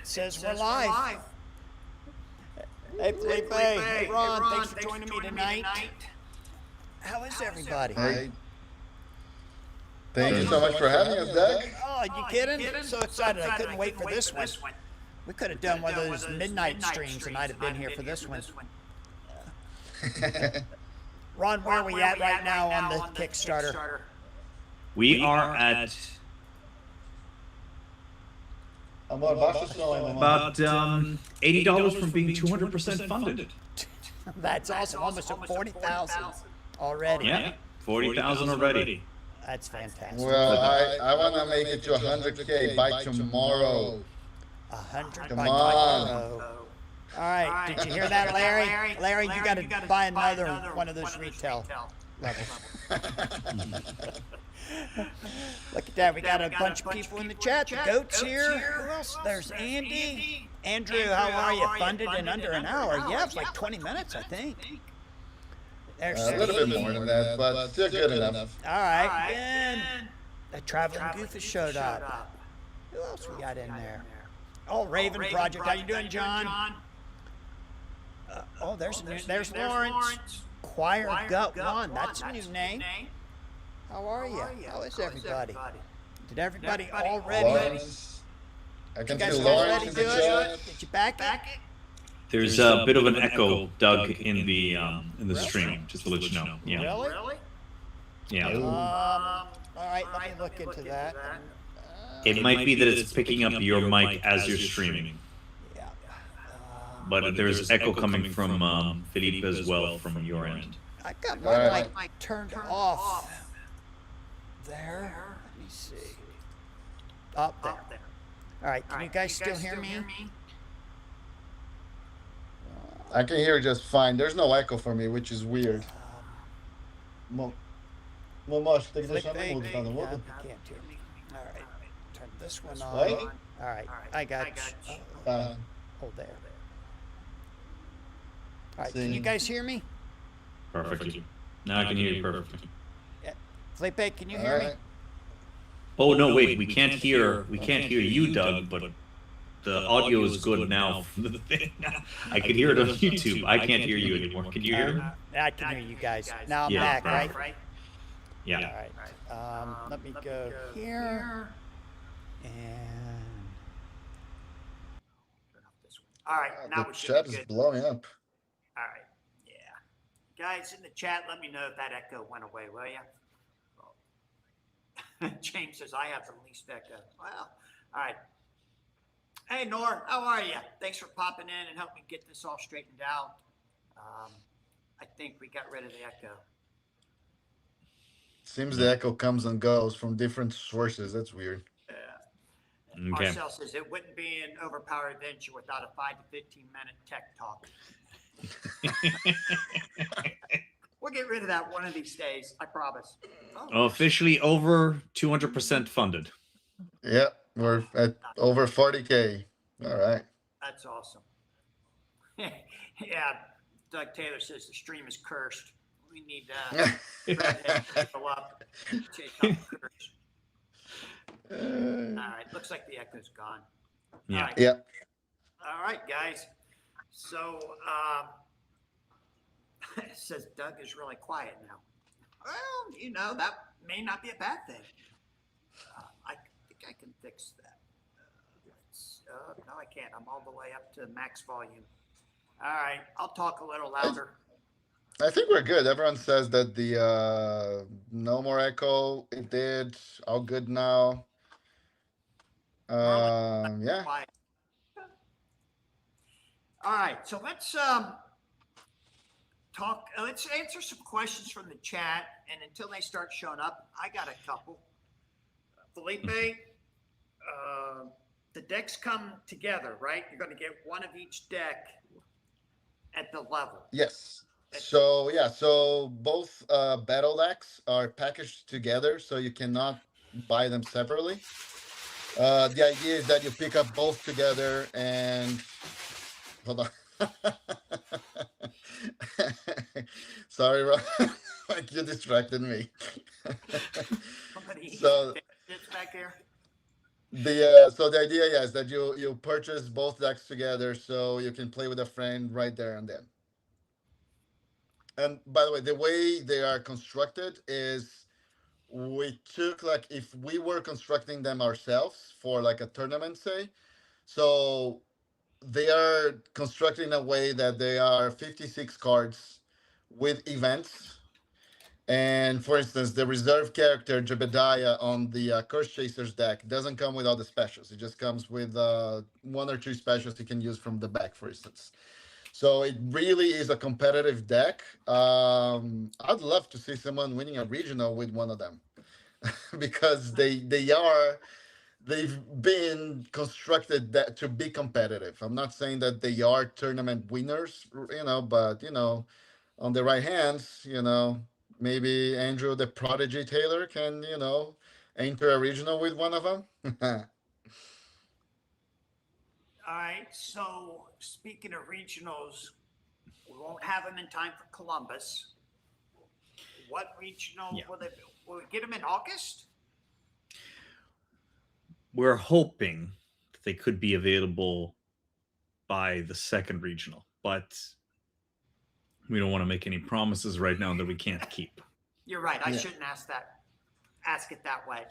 says we're live. Hey, Felipe. Hey, Ron. Thanks for joining me tonight. How is everybody? Hey. Thank you so much for having us, Doug. Oh, you kidding? So excited. I couldn't wait for this one. We could have done one of those midnight streams, and I'd have been here for this one. Ron, where are we at right now on the Kickstarter? We are at about $80 from being 200% funded. That's awesome. Almost at 40,000 already. Yeah, 40,000 already. That's fantastic. Well, I want to make it to 100K by tomorrow. 100 Come by on. tomorrow. All right. Did you hear that, Larry? Larry, you got to buy another one of those retail levels. Look at that. We got a bunch of people in the chat. The Goat's here. Who else? There's Andy. Andrew, how are you? Funded in under an hour. Yeah, it's like 20 minutes, I think. There's A little bit more than that, but still good enough. All right. Then the Traveling Goof has showed up. Who else we got in there? Oh, Raven Project. How you doing, John? There's Lawrence. Choir Gut One. That's a new name. How are you? How is everybody? Did everybody already? Lawrence. I can see Lawrence in the chat. Did you back it? There's a bit of an echo, Doug, in the stream. Just to let you know. Yeah. Really? Yeah. All right, let me look into that. It might be that it's picking up your mic as you're streaming, Yeah. but there's echo coming from Felipe as well from your end. I got my mic turned off. There. Let me see. Up there. All right. Can you guys still hear me? I can hear just fine. There's no echo for me, which is weird. Felipe, Não mostra, tem que deixar no mudo, tá no you mudo? can't hear me. All right. Turn this one on. Right? All right. I got you. Hold there. All right. Can you guys hear me? Perfect. Now I can hear you perfectly. Felipe, can you hear me? Oh no, wait, we can't hear you, Doug, but the audio is good now from the thing. I can hear it on YouTube. I can't hear you anymore. Can you hear me? I can hear you guys. Now I'm Yeah, back, right? Yeah. All right. Let me go here. And all right, now The we should chat be is good. blowing up. All right, yeah. Guys in the chat, let me know if that echo went away, will you? James says, I have the least echo. Well, all right. Hey, Nor, how are you? Thanks for popping in and helping me get this all straightened out. I think we got rid of the echo. Seems the echo comes and goes from different sources. That's weird. Okay. Marcel says, it wouldn't be an overpowered adventure without a 5 to 15-minute tech talk. We'll get rid of that one of these days, I promise. Officially over 200% funded. Yeah, we're at over 40K. All right. That's awesome. Yeah, Doug Taylor says the stream is cursed. We need people up. Chase out the curse. All right, looks like the echo's gone. Yeah. All right. Yeah. All right, guys. So, it says Doug is really quiet now. Well, that may not be a bad thing. I think I can fix that. No, I can't. I'm all the way up to max volume. All right, I'll talk a little louder. I think we're good. Everyone says that the no more echo. It did. All good now. Yeah. Quiet. All right, so let's talk. Let's answer some questions from the chat, and until they start showing up, I got a couple. Felipe, the decks come together, right? You're going to get one of each deck at the level. Yes. So yeah, so both battle decks are packaged together, so you cannot buy them separately. The idea is that you pick up both together and hold on. Sorry, Ron. Like you distracted me. Somebody So it's back here. So the idea, yeah, is that you purchase both decks together so you can play with a friend right there and then. And by the way, the way they are constructed is we took like if we were constructing them ourselves for like a tournament, say, so they are constructed in a way that they are 56 cards with events. And for instance, the reserve character Jebediah on the Curse Chasers deck doesn't come with all the specials. It just comes with one or two specials you can use from the back, for instance. So it really is a competitive deck. I'd love to see someone winning a regional with one of them because they've been constructed that to be competitive. I'm not saying that they are tournament winners, but on the right hands, maybe Andrew the Prodigy Taylor can, enter a regional with one of them. All right. So speaking of regionals, we won't have them in time for Columbus. What regional Yeah. will we get them in August? We're hoping that they could be available by the second regional, but we don't want to make any promises right now that we can't keep. You're right. I Yeah. shouldn't ask it that way.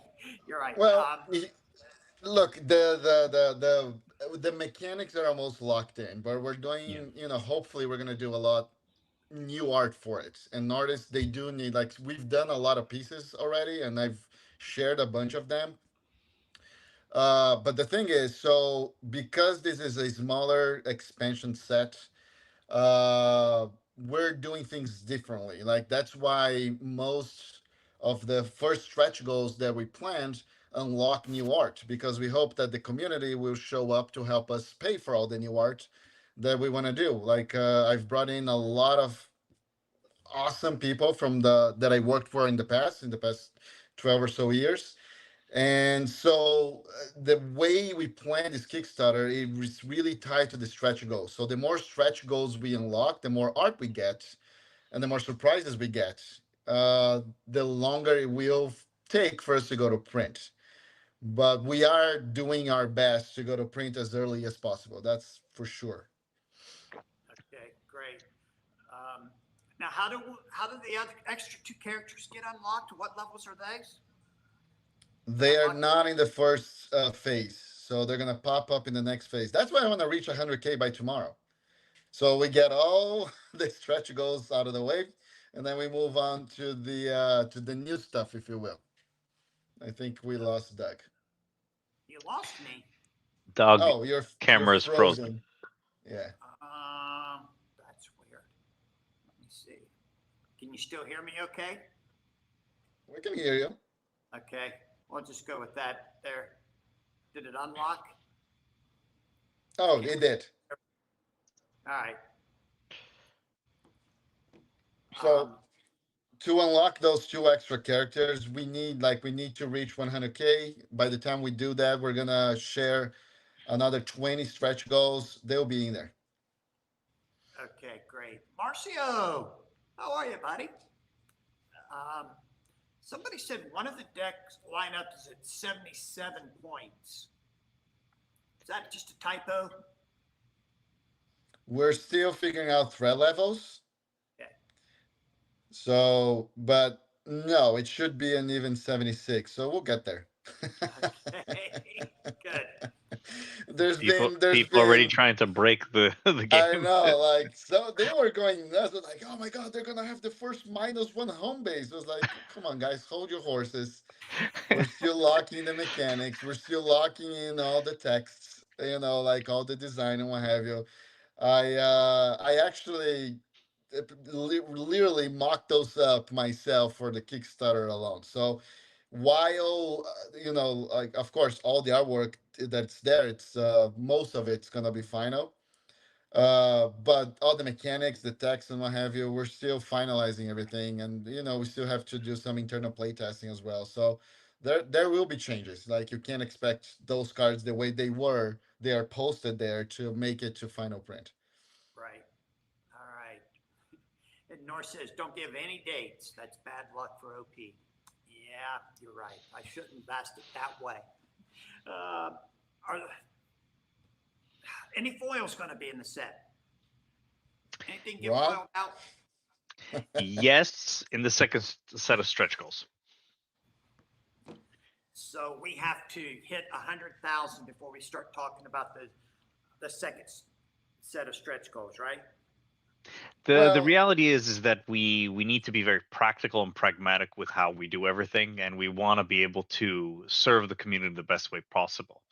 You're right. Well, look, the mechanics are almost locked in, but we're Yeah. doing, hopefully we're gonna do a lot new art for it. And artists, they do need, like, we've done a lot of pieces already, and I've shared a bunch of them. But the thing is, so because this is a smaller expansion set, uh we're doing things differently. Like that's why most of the first stretch goals that we planned unlock new art, because we hope that the community will show up to help us pay for all the new art that we want to do. Like I've brought in a lot of awesome people from the that I worked for in the past 12 or so years. And so the way we plan this Kickstarter is really tied to the stretch goals. So the more stretch goals we unlock, the more art we get, and the more surprises we get, the longer it will take for us to go to print. But we are doing our best to go to print as early as possible. That's for sure. Okay, great. Um, now, how do the other extra two characters get unlocked? What levels are they? They are Unlocked. not in the first phase, so they're gonna pop up in the next phase. That's why I want to reach 100K by tomorrow. So we get all the stretch goals out of the way, and then we move on to the new stuff, if you will. I think we lost Doug. You lost me. Dog Oh, you're camera's frozen. frozen. Yeah, That's weird. Let me see. Can you still hear me? Okay. we can hear you. Okay. We'll just go with that. There. Did it unlock? Oh, it did. All right. So Um, to unlock those two extra characters, we need to reach 100K. By the time we do that, we're gonna share another 20 stretch goals. They'll be in there. okay, great. Marcio, how are you, buddy? Um, Somebody said one of the decks lineup is at 77 points. Is that just a typo? We're still figuring out threat levels. Okay. So, but no, it should be an even 76. So we'll get there. Okay. Good. People There's people already been trying to break the I game. know, like, so they were going nuts. They're like, oh my god, they're gonna have the first -1 home base. I was like, come on, guys, hold your horses. We're still locking the mechanics. We're still locking in all the texts. Like all the design and what have you. I actually literally mocked those up myself for the Kickstarter alone. So while like of course all the artwork that's there, it's most of it's gonna be final, but all the mechanics, the text and what have you, we're still finalizing everything, and we still have to do some internal play testing as well. So there will be changes. Like you can't expect those cards the way they are posted there to make it to final print. Right. All right. And North says, don't give any dates. That's bad luck for OP. Yeah, you're right. I shouldn't have asked it that way. Uh, are any foils going to be in the set? Anything get Ron? foiled out? Yes, in the second set of stretch goals. So we have to hit 100,000 before we start talking about the second set of stretch goals, right? The Well, reality is that we need to be very practical and pragmatic with how we do everything, and we want to be able to serve the community the best way possible.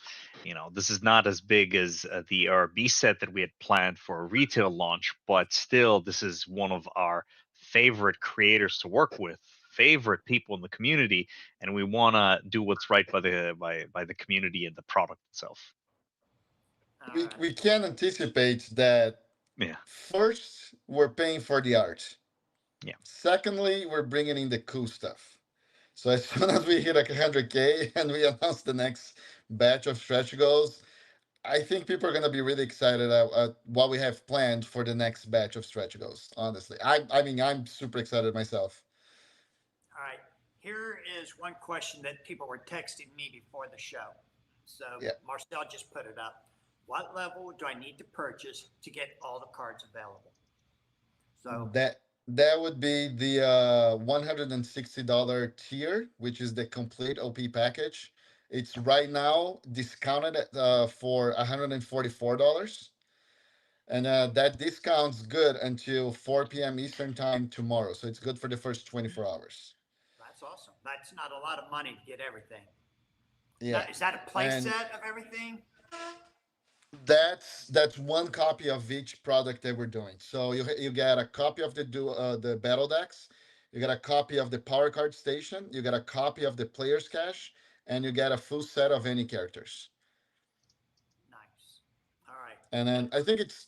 This is not as big as the RB set that we had planned for a retail launch, but still, this is one of our favorite creators to work with, favorite people in the community, and we want to do what's right by the community and the product itself. All we right. we can anticipate that. Yeah, First, we're paying for the art. yeah. Secondly, we're bringing in the cool stuff. So as soon as we hit 100K and we announce the next batch of stretch goals, I think people are going to be really excited at what we have planned for the next batch of stretch goals. Honestly, I mean, I'm super excited myself. All right. Here is one question that people were texting me before the show. So Yeah, Marcel just put it up. What level do I need to purchase to get all the cards available? So, that would be the $160 tier, which is the complete OP package. It's right now discounted at, for $144. And that discount's good until 4 p.m. Eastern time tomorrow. So it's good for the first 24 hours. that's awesome. That's not a lot of money to get everything. Now, Yeah. is that a play And set of everything? that's one copy of each product that we're doing. So you get a copy of the battle decks, you get a copy of the power card station, you get a copy of the player's cache, and you get a full set of any characters. Nice. All right. And And then I think it's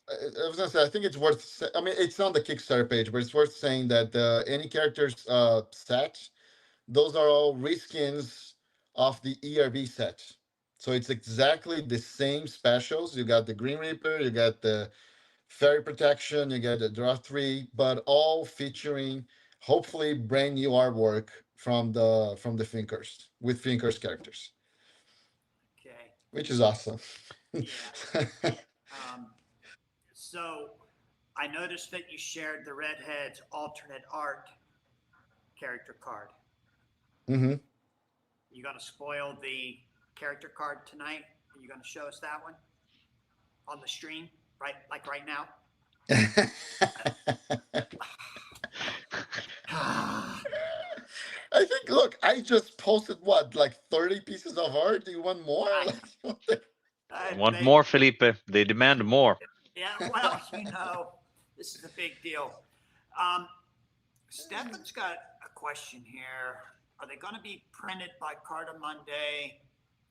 I was gonna say I think it's worth. I mean, it's on the Kickstarter page, but it's worth saying that any characters set, those are all reskins of the ERB set. So it's exactly the same specials. You got the Green Reaper, you got the Fairy Protection, you get the Draw 3, but all featuring hopefully brand new artwork from the Thinkers with Thinkers characters, okay. which is awesome. Yeah. Um, so I noticed that you shared the Redhead's alternate art character card. Hmm. You gonna spoil the character card tonight? Are you gonna show us that one on the stream, right? Like right now? I I think. Look, I just posted what, like 30 pieces of art. Do you want more? Like, what the- Want they, more, Felipe? They demand more. yeah. Well, this is a big deal. Um, Stefan's got a question here. Are they going to be printed by Carta Monday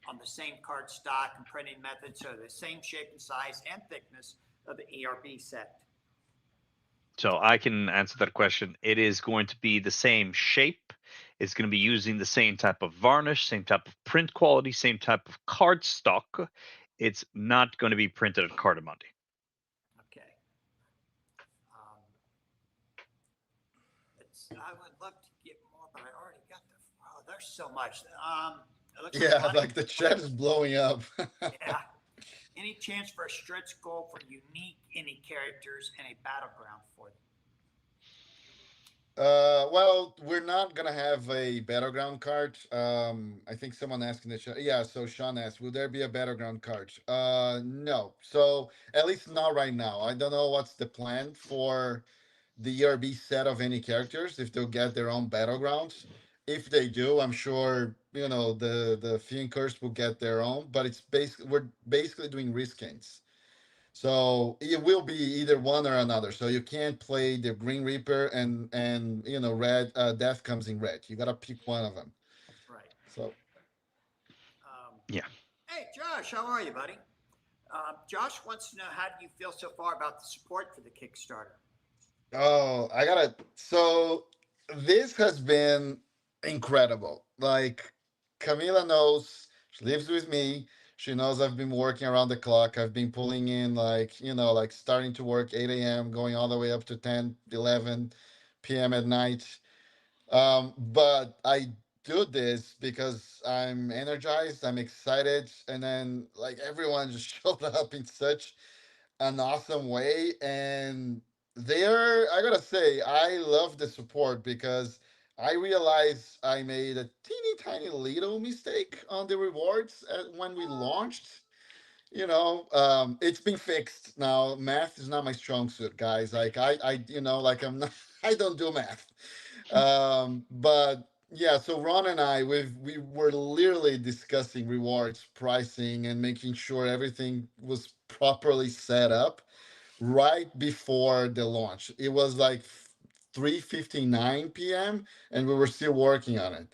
on the same card stock and printing method, so the same shape and size and thickness of the ERB set? So I can answer that question. It is going to be the same shape. It's going to be using the same type of varnish, same type of print quality, same type of card stock. It's not going to be printed at Cardamundi. Okay. Um, I would love to get more, but I already got the. Oh, there's so much. It looks like yeah, money. like the chat is blowing up. Yeah. Any chance for a stretch goal for unique any characters and a battleground for them? Well, we're not gonna have a battleground card. I think someone asked in the chat. Yeah, so Sean asked, will there be a battleground card? No. So at least not right now. I don't know what's the plan for the ERB set of any characters, if they'll get their own battlegrounds. If they do, I'm sure the Few and Cursed will get their own. But it's basically we're basically doing reskins. So it will be either one or another. So you can't play the Green Reaper and red Death comes in red. You gotta pick one of them. Right. So Yeah. Hey, Josh, how are you, buddy? Josh wants to know, how do you feel so far about the support for the Kickstarter? oh, I gotta. So this has been incredible. Like Camila knows, she lives with me. She knows I've been working around the clock. I've been pulling in like starting to work 8 a.m., going all the way up to 10, 11 p.m. at night. But I do this because I'm energized, I'm excited, and then like everyone just showed up in such an awesome way. And there, I gotta say, I love the support because I realized I made a teeny tiny little mistake on the rewards when we launched. It's been fixed now. Math is not my strong suit, guys. Like like I'm not, I don't do math. But yeah, so Ron and I, we were literally discussing rewards, pricing, and making sure everything was properly set up right before the launch. It was like 3:59 p.m. and we were still working on it.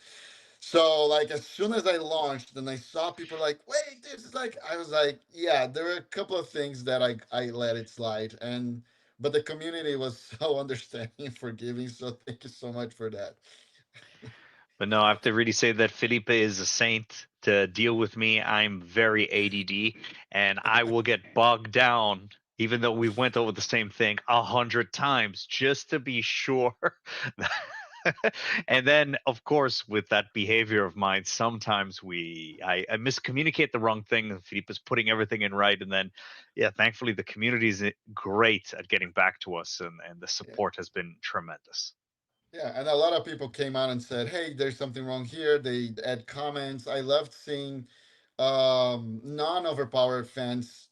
So like as soon as I launched and I saw people like, wait, this is like I was like, yeah, there were a couple of things that I let it slide. And but the community was so understanding and forgiving. So thank you so much for that. But no, I have to really say that Felipe is a saint to deal with me. I'm very ADD, and I will get bogged down, even though we went over the same thing 100 times, just to be sure. And then, of course, with that behavior of mine, sometimes I miscommunicate the wrong thing, and Felipe is putting everything in right, and then, yeah, thankfully the community is great at getting back to us, and the Yeah. support has been tremendous. Yeah, and a lot of people came out and said, "Hey, there's something wrong here." They add comments. I loved seeing non-overpowered fans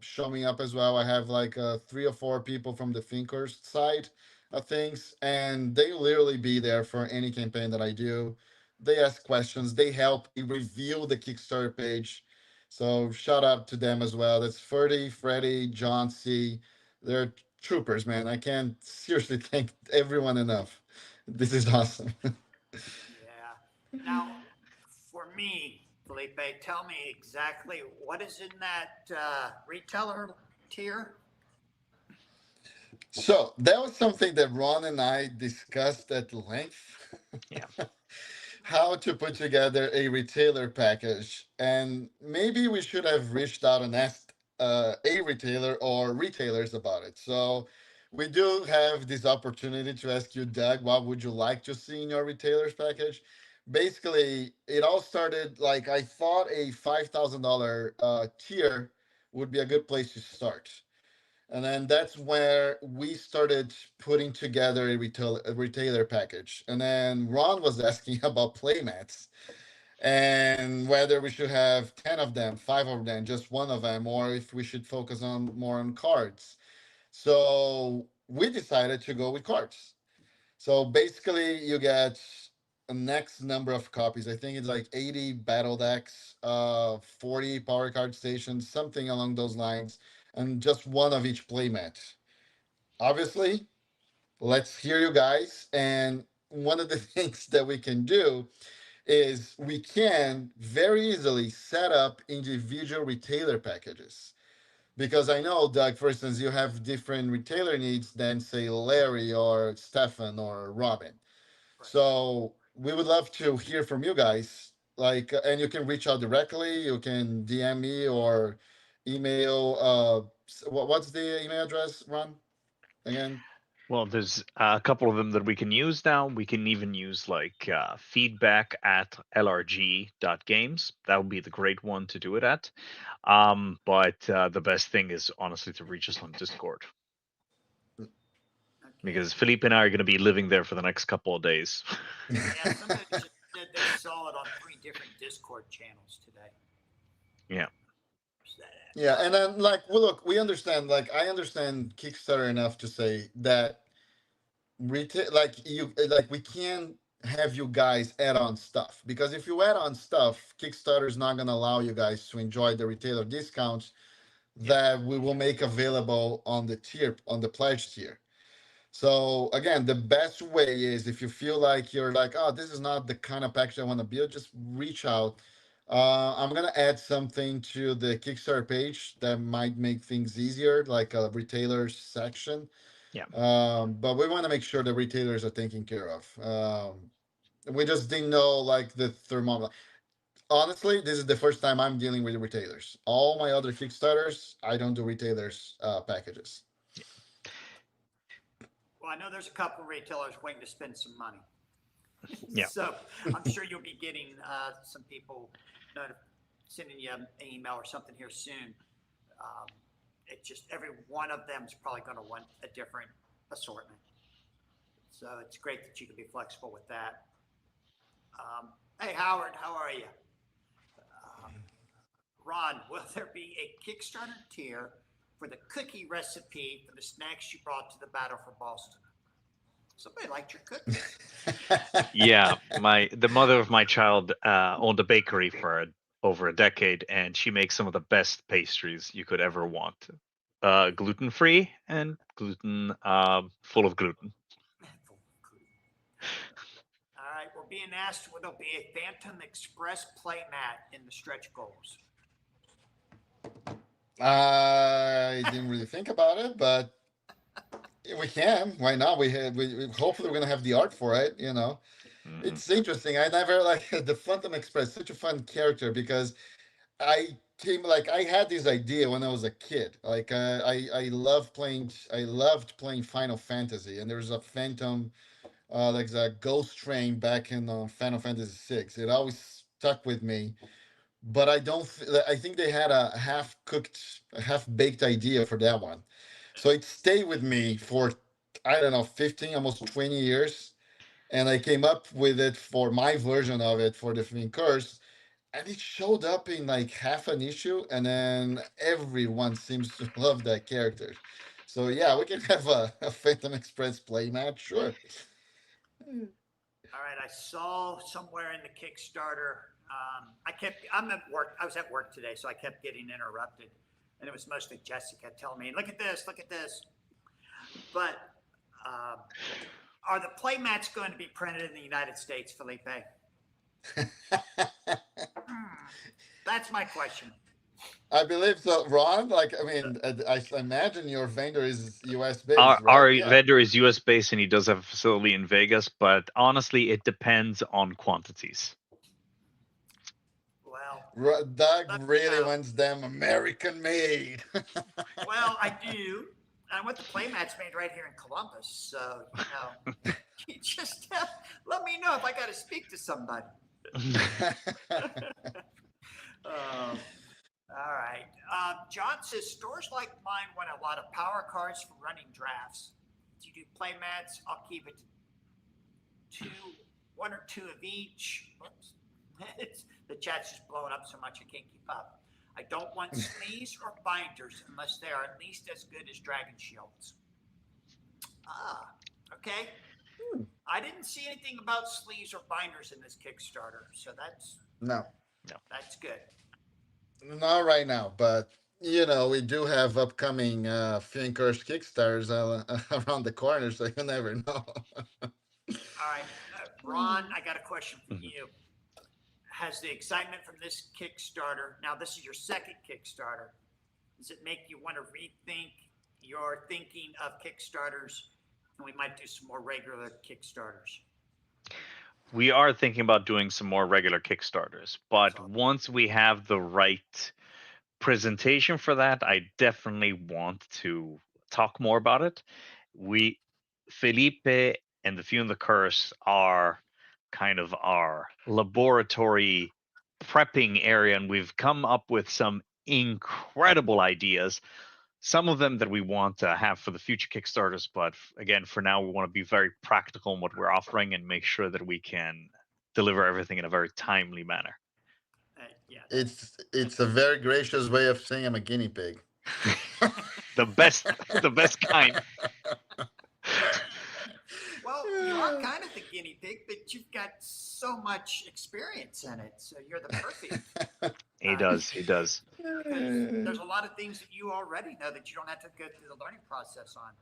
showing up as well. I have like three or four people from the thinkers side of things, and they literally be there for any campaign that I do. They ask questions, they help, they review the Kickstarter page. So shout out to them as well. That's Ferdy, Freddie, John C. They're troopers, man. I can't seriously thank everyone enough. This is awesome. Yeah. Now, for me, Felipe, tell me exactly what is in that retailer tier? So that was something that Ron and I discussed at length. Yeah. How to put together a retailer package. And maybe we should have reached out and asked a retailer or retailers about it. So we do have this opportunity to ask you, Doug, what would you like to see in your retailers package? Basically, it all started like I thought a $5,000 tier would be a good place to start. And then that's where we started putting together a retailer package. And then Ron was asking about playmats and whether we should have 10 of them, five of them, just one of them, or if we should focus on more on cards. So we decided to go with cards. So basically, you get a next number of copies. I think it's like 80 battle decks, 40 power card stations, something along those lines, and just one of each playmat. Obviously, let's hear you guys. And one of the things that we can do is we can very easily set up individual retailer packages. Because I know, Doug, for instance, you have different retailer needs than, say, Larry or Stefan or Robin. Right. So we would love to hear from you guys. Like, and you can reach out directly. You can DM me or email. What's the email address, Ron? Again. Well, there's a couple of them that we can use now. We can even use like feedback at lrg.games. That would be the great one to do it at. But the best thing is honestly to reach us on Discord Okay. because Felipe and I are going to be living there for the next couple of days. Yeah, somebody just said they saw it on 3 different Discord channels today. Yeah. Where's that at? Yeah, and then like, well, look, we understand. Like, I understand Kickstarter enough to say that retail, like we can have you guys add on stuff because if you add on stuff, Kickstarter is not going to allow you guys to enjoy the retailer discounts that we will make available on the tier on the pledge tier. So again, the best way is if you feel like you're like, oh, this is not the kind of package I want to build, just reach out. I'm gonna add something to the Kickstarter page that might make things easier, like a retailers section. Yeah. But we want to make sure the retailers are taken care of. We just didn't know like the thermometer. Honestly, this is the first time I'm dealing with retailers. All my other Kickstarters, I don't do retailers packages. Well, I know there's a couple of retailers waiting to spend some money. Yeah. So I'm sure you'll be getting some people sending you an email or something here soon. It's just every one of them is probably going to want a different assortment. So it's great that you can be flexible with that. Hey, Howard, how are you? Ron, will there be a Kickstarter tier for the cookie recipe for the snacks you brought to the Battle for Boston? Somebody liked your cookies. Yeah, the mother of my child owned a bakery for over a decade, and she makes some of the best pastries you could ever want. Gluten free and gluten full of gluten. All right, we're being asked will there be a Phantom Express playmat in the stretch goals? I didn't really think about it, but we can. Why not? Hopefully we're gonna have the art for it. Mm. It's interesting. I never like the Phantom Express. Such a fun character because I had this idea when I was a kid. Like I loved playing Final Fantasy, and there's a Phantom, like a ghost train back in Final Fantasy VI. It always stuck with me, but I think they had a half cooked, half baked idea for that one, so it stayed with me for I don't know 15, almost 20 years, and I came up with it for my version of it for the Few and Cursed, and it showed up in like half an issue, and then everyone seems to love that character. So yeah, we can have a Phantom Express play match, sure. All right, I saw somewhere in the Kickstarter. I'm at work. I was at work today, so I kept getting interrupted, and it was mostly Jessica telling me, "Look at this, look at this." But are the playmats going to be printed in the United States, Felipe? That's my question. I believe so, Ron. Like, I mean, I imagine your vendor is U.S. Our, based, right? our Yeah. vendor is US based and he does have a facility in Vegas, but honestly, it depends on quantities. Well, Doug let me really know. wants them American made. Well, I do. I want the playmats made right here in Columbus. So, you just let me know if I got to speak to somebody. All right. John says stores like mine want a lot of power cards for running drafts. Do you do playmats? I'll keep it to one or two of each. Whoops. The chat's just blowing up so much I can't keep up. I don't want sleeves or binders unless they are at least as good as Dragon Shields. Okay. I didn't see anything about sleeves or binders in this Kickstarter, so No, that's good. not right now, but we do have upcoming Few and Cursed Kickstarters around the corner, so you never know. All right, Ron, I got a question for you. Has the excitement from this Kickstarter, now this is your second Kickstarter, does it make you want to rethink your thinking of Kickstarters, and we might do some more regular Kickstarters? We are thinking about doing some more regular Kickstarters, but awesome. once we have the right presentation for that, I definitely want to talk more about it. Felipe and the Few and the Curse are kind of our laboratory prepping area, and we've come up with some incredible ideas. Some of them that we want to have for the future Kickstarters, but again, for now, we want to be very practical in what we're offering and make sure that we can deliver everything in a very timely manner. Yeah, It's a very gracious way of saying I'm a guinea pig. the best kind. Well, you are kind of the guinea pig, but you've got so much experience in it, so you're the perfect. He does. Because there's a lot of things that you already know that you don't have to go through the learning process on.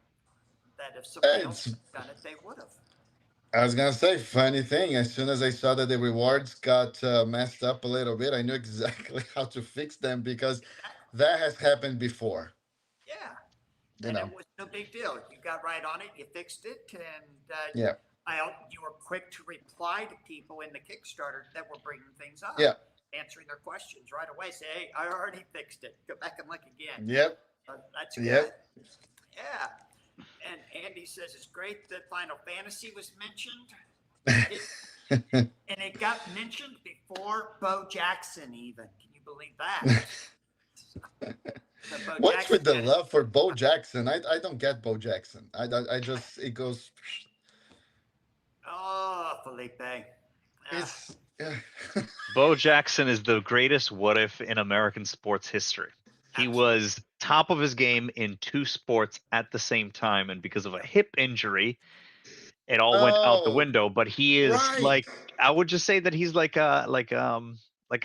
That if somebody else had done it, they would have. I was gonna say, funny thing. As soon as I saw that the rewards got messed up a little bit, I knew exactly how to fix them because that has happened before. Yeah, You and know. it was no big deal. You got right on it. You fixed it, and Yeah. you were quick to reply to people in the Kickstarter that were bringing things up. Yeah. Answering their questions right away. Say, hey, I already fixed it. Go back and look again. Yep. That's good. Yep. Yeah. And Andy says it's great that Final Fantasy was mentioned. And it got mentioned before Bo Jackson even. Can you believe that? So Bo What's Jackson with the got it. love for Bo Jackson? I don't get Bo Jackson. I just it goes. Oh, Felipe. It's Bo Jackson is the greatest what if in American sports history. He Absolutely. was top of his game in 2 sports at the same time, and because of a hip injury, it all went out the oh window. But he is right. like, I would just say that he's like a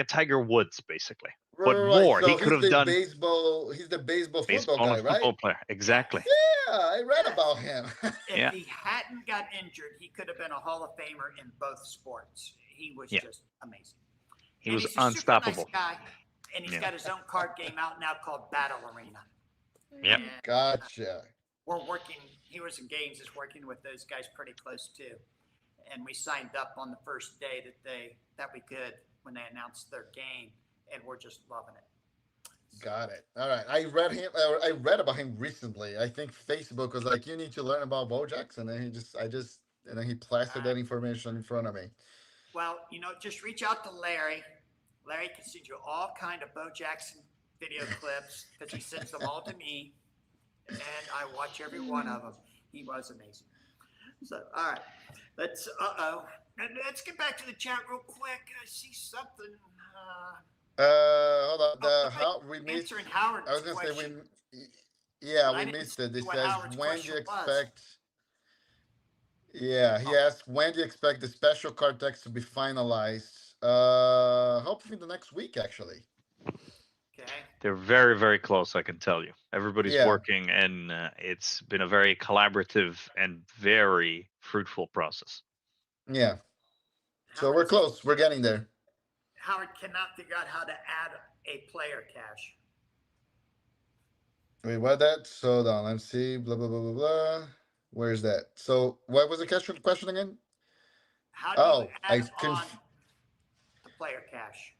Tiger Woods basically, but Right. more. He So could have done he's the baseball football baseball and guy, right? football player. Yes. Exactly. Yeah, I read Yes. about him. If Yeah. he hadn't got injured, he could have been a Hall of Famer in both sports. He was Yeah. just amazing. He And was he's a super unstoppable. nice guy. And he's Yeah. got his own card game out now called Battle Arena. Yep. And Gotcha. we're working, Heroes and Games is working with those guys pretty close too. And we signed up on the first day that we could when they announced their game, and we're just loving it. Got it. All right. I read about him recently. I think Facebook was like, "You need to learn about Bo Jackson," and and then he plastered that information in front of me. Well, just reach out to Larry. Larry can send you all kind of Bo Jackson video clips because he sends them all to me, and I watch every one of them. He was amazing. So, all right, let's get back to the chat real quick. I see something. Hold on. Somebody How we missed? answering Howard's I was gonna say question. yeah, But I we didn't missed it. see This what says, Howard's when do you question was. expect? Yeah, he Oh. asked, when do you expect the special card text to be finalized? Hopefully the next week, actually. Okay. They're very, very close, I can tell you. Everybody's Yeah. working, and it's been a very collaborative and very fruitful process. Yeah. So Howard we're says close. We're getting there. Howard cannot figure out how to add a player cache. Wait, what that? So hold on, let's see. Blah blah blah blah blah. Where's that? So what was the question again? How do you Oh, add on the player cache?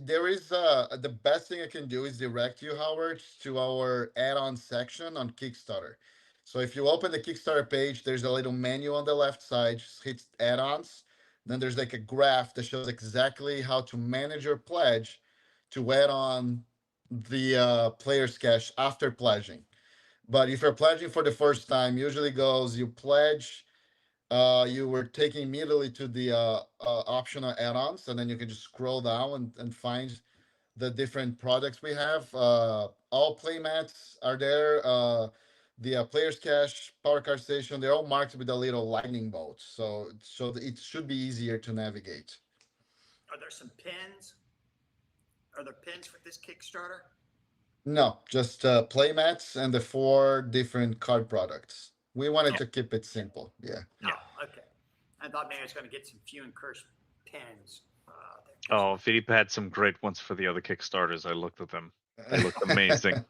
There is the best thing I can do is direct you, Howard, to our add-on section on Kickstarter. So if you open the Kickstarter page, there's a little menu on the left side, just hit add-ons. Then there's like a graph that shows exactly how to manage your pledge to add on the player's cache after pledging. But if you're pledging for the first time, usually goes you pledge, you were taking immediately to the optional add-ons, and then you can just scroll down and find the different products we have. All playmats are there. The player's cache, power card station, they're all marked with a little lightning bolt, so it should be easier to navigate. Are there some pins? Are there pins for this Kickstarter? No, just playmats and the 4 different card products. We wanted to keep it simple. Yeah. Yeah. Oh, okay. I thought maybe I was going to get some Few and Cursed pins. Oh, Felipe had some great ones for the other Kickstarters. I looked at them. They looked amazing.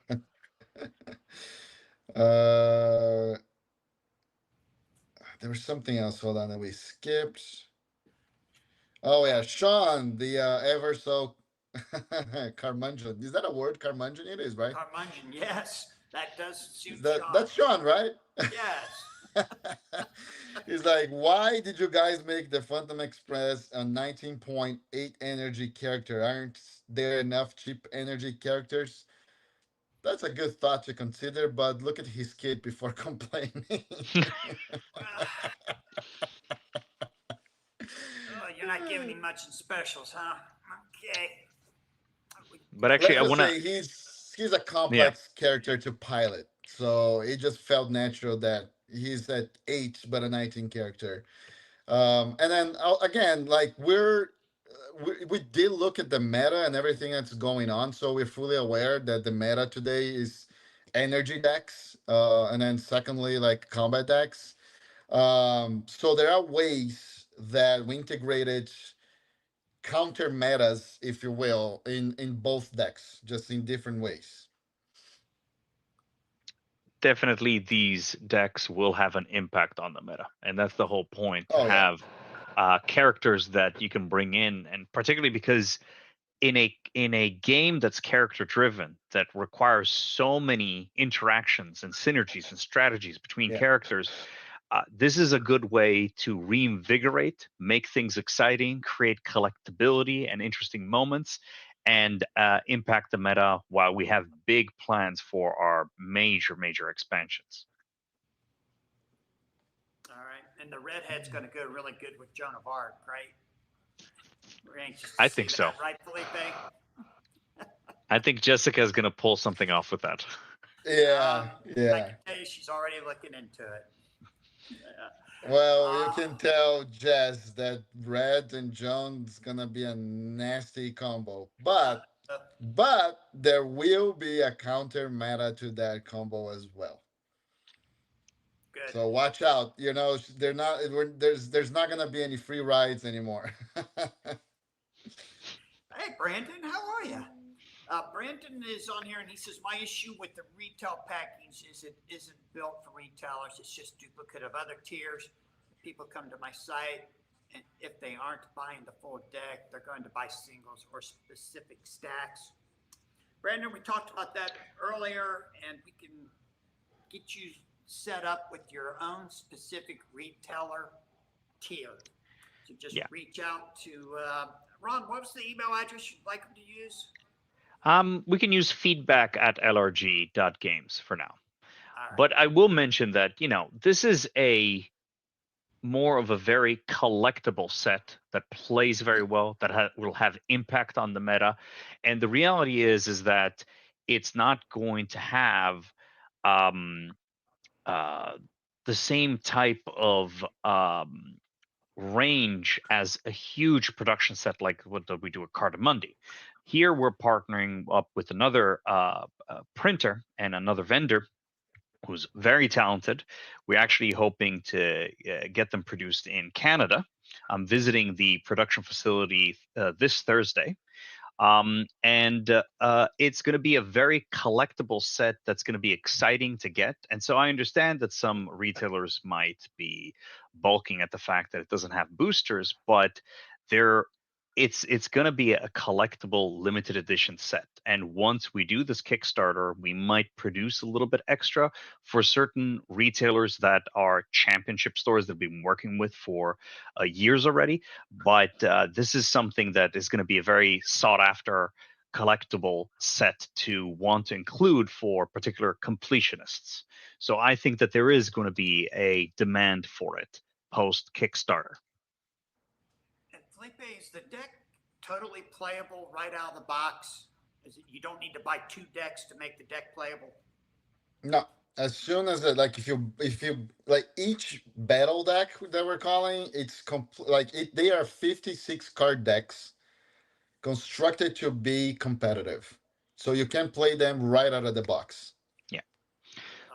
There was something else. Hold on, that we skipped. Oh yeah, Sean, the ever so Carmungian. Is that a word? Carmungian, it is, right? Carmungian, yes. That does suit That, Sean. that's Sean, right? Yes. He's like, why did you guys make the Phantom Express a 19.8 energy character? Aren't there enough cheap energy characters? That's a good thought to consider, but look at his kid before complaining. Oh, you're not giving him much in specials, huh? Okay. But actually, I Let's just want say to. he's a complex character to pilot, so it just felt natural that he's at 8 but a 19 character. And then again, like we did look at the meta and everything that's going on, so we're fully aware that the meta today is energy decks, and then secondly, like combat decks. So there are ways that we integrated counter metas, if you will, in both decks, just in different ways. Definitely, these decks will have an impact on the meta, and that's the whole point, to Oh yeah. have characters that you can bring in, and particularly because in a game that's character driven, that requires so many interactions and synergies and strategies between Yeah. characters, this is a good way to reinvigorate, make things exciting, create collectability and interesting moments, and impact the meta while we have big plans for our major expansions. All right. And the redhead's going to go really good with Joan of Arc, right? We're anxious to I see think so. that, right, Felipe? I think Jessica is going to pull something off with that. Yeah, I yeah. can tell you she's already looking into it. Yeah. Well, you can tell Jess that Red and John's gonna be a nasty combo, Uh, uh, but there will be a counter meta to that combo as well. good. So watch out. You know, they're not. There's not gonna be any free rides anymore. Hey, Brandon, how are you? Brandon is on here and he says, my issue with the retail package is it isn't built for retailers. It's just duplicate of other tiers. People come to my site and if they aren't buying the full deck, they're going to buy singles or specific stacks. Brandon, we talked about that earlier and we can get you set up with your own specific retailer tier. So just reach out to Ron. What was the email address you'd like them to use? We can use feedback@lrg.games for now. Right. But I will mention that, this is more of a very collectible set that plays very well, that will have impact on the meta. And the reality is that it's not going to have the same type of range as a huge production set like what we do at Cardamundi. Here we're partnering up with another printer and another vendor who's very talented. We're actually hoping to get them produced in Canada. I'm visiting the production facility this Thursday. And it's going to be a very collectible set that's going to be exciting to get. And so I understand that some retailers might be balking at the fact that it doesn't have boosters, but it's going to be a collectible limited edition set. And once we do this Kickstarter, we might produce a little bit extra for certain retailers that are championship stores that we've been working with for years already. But this is something that is going to be a very sought after collectible set to want to include for particular completionists. So I think that there is going to be a demand for it post Kickstarter. And Felipe, is the deck totally playable right out of the box? Is it, you don't need to buy 2 decks to make the deck playable? No, as soon as if you like each battle deck that we're calling, it's they are 56 card decks constructed to be competitive, so you can play them right out of the box.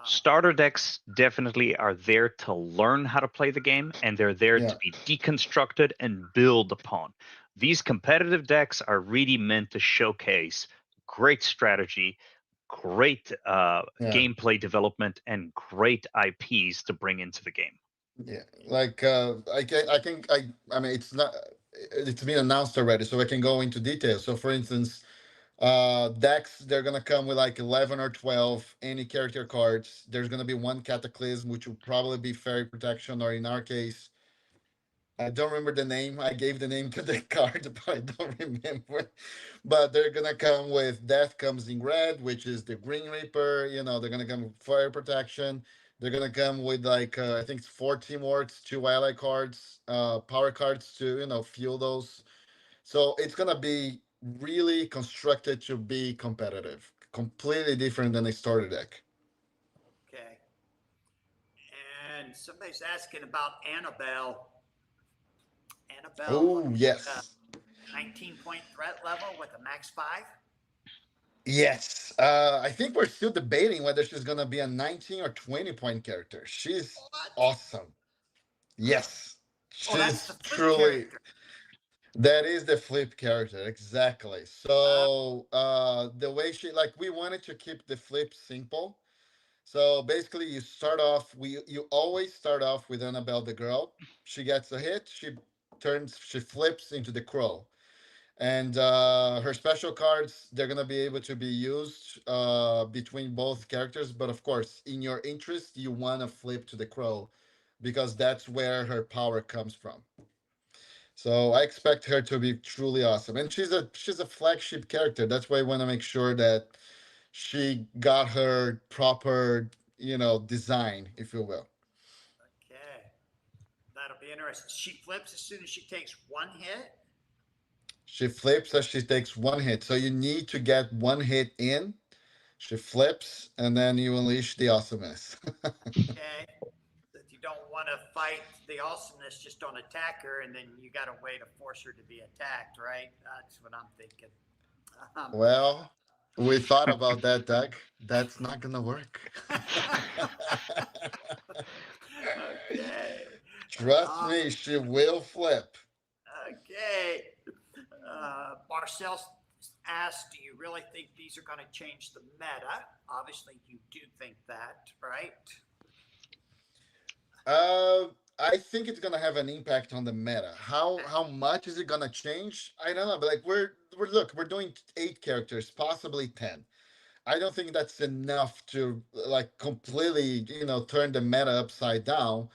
Starter decks definitely are there to learn how to play the game, and they're there to be deconstructed and build upon. These competitive decks are really meant to showcase great strategy, great gameplay development, and great IPs to bring into the game. Yeah, like I mean, it's been announced already, so I can go into details. So, for instance, decks, they're gonna come with like 11 or 12 any character cards. There's gonna be one Cataclysm, which will probably be Fairy Protection, or in our case, I don't remember the name. I gave the name to the card, but I don't remember. But they're gonna come with Death Comes in Red, which is the Green Reaper. You know, they're gonna come with Fire Protection. They're gonna come with like I think it's 4 Teamworks, 2 ally cards, power cards to fuel those. So it's gonna be really constructed to be competitive, completely different than a starter deck. Okay. And somebody's asking about Annabelle. Oh yes. 19-point threat level with a max 5. Yes. I think we're still debating whether she's gonna be a 19 or 20-point character. She's awesome. Yes. That's She's the flip truly character. that is the flip character, exactly. So the way we wanted to keep the flip simple. So basically you always start off with Annabelle the girl. She gets a hit, she flips into the crow. And her special cards, they're gonna be able to be used between both characters, but of course, in your interest, you wanna flip to the crow because that's where her power comes from. So I expect her to be truly awesome, and she's a flagship character. That's why I want to make sure that she got her proper, design, if you will. Okay, that'll be interesting. She flips as soon as she takes one hit. She flips as she takes one hit. So you need to get one hit in. She flips, and then you unleash the awesomeness. Okay, that you don't want to fight the awesomeness, just don't attack her, and then you got a way to force her to be attacked, right? That's what I'm thinking. Um, Well, we thought about that, Doug. That's not gonna work. okay. Trust Um, me, she will flip. okay. Marcel asked, do you really think these are going to change the meta? Obviously, you do think that, right? Uh, I think it's gonna have an impact on the meta. How much is it gonna change? I don't know, but like we're doing 8 characters, possibly 10. I don't think that's enough to like completely, turn the meta upside down,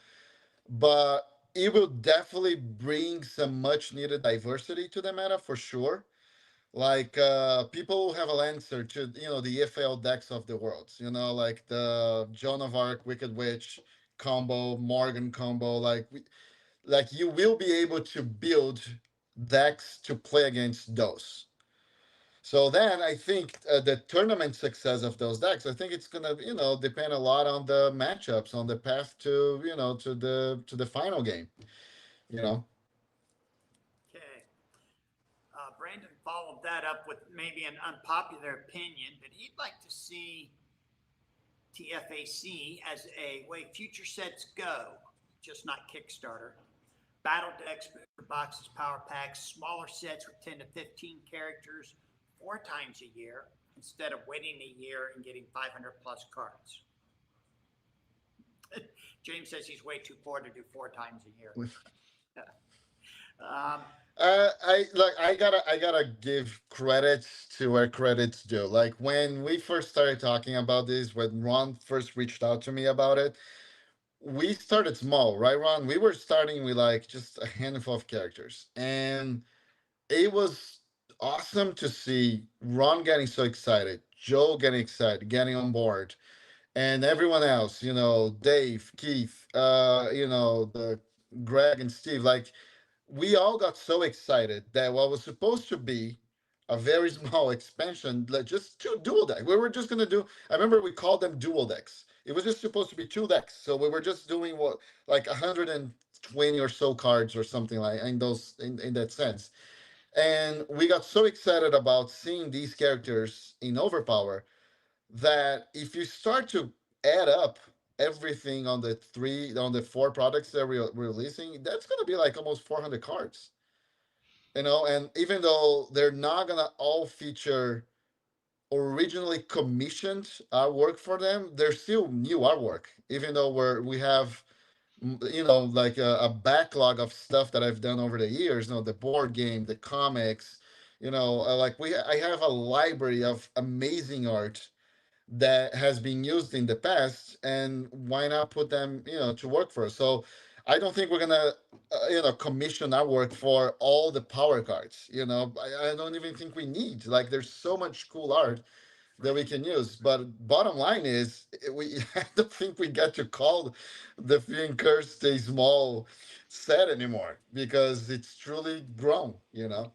but it will definitely bring some much needed diversity to the meta for sure. Like people have an answer to the EFL decks of the worlds, like the Joan of Arc, Wicked Witch combo, Morgan combo. Like you will be able to build decks to play against those. So then I think the tournament success of those decks, I think it's gonna depend a lot on the matchups, on the path to to the final game. You know. Okay. Brandon followed that up with maybe an unpopular opinion, but he'd like to see TFAC as a way future sets go, just not Kickstarter. Battle decks, booster boxes, power packs, smaller sets with 10 to 15 characters 4 times a year instead of waiting a year and getting 500 plus cards. James says he's way too poor to do 4 times a year. um, I gotta give credits to where credits due. Like when we first started talking about this, when Ron first reached out to me about it, we started small, right, Ron? We were starting with like just a handful of characters, and it was awesome to see Ron getting so excited, Joe getting excited, getting on board, and everyone else, Dave, Keith, the Greg and Steve, like we all got so excited that what was supposed to be a very small expansion, like just 2 dual deck. We were just gonna do. I remember we called them dual decks. It was just supposed to be 2 decks, so we were just doing what like 120 or so cards or something like in that sense. And we got so excited about seeing these characters in Overpower that if you start to add up everything on the 4 products that we're releasing, that's going to be like almost 400 cards. And even though they're not going to all feature originally commissioned artwork for them, they're still new artwork, even though we have like a backlog of stuff that I've done over the years, the board game, the comics, like I have a library of amazing art that has been used in the past, and why not put them to work for us? So I don't think we're gonna commission our work for all the power cards. I don't even think we need, like, there's so much cool art that we can use. But bottom line is, we I don't think we get to call the Few and Cursed a small set anymore, because it's truly grown. Yeah.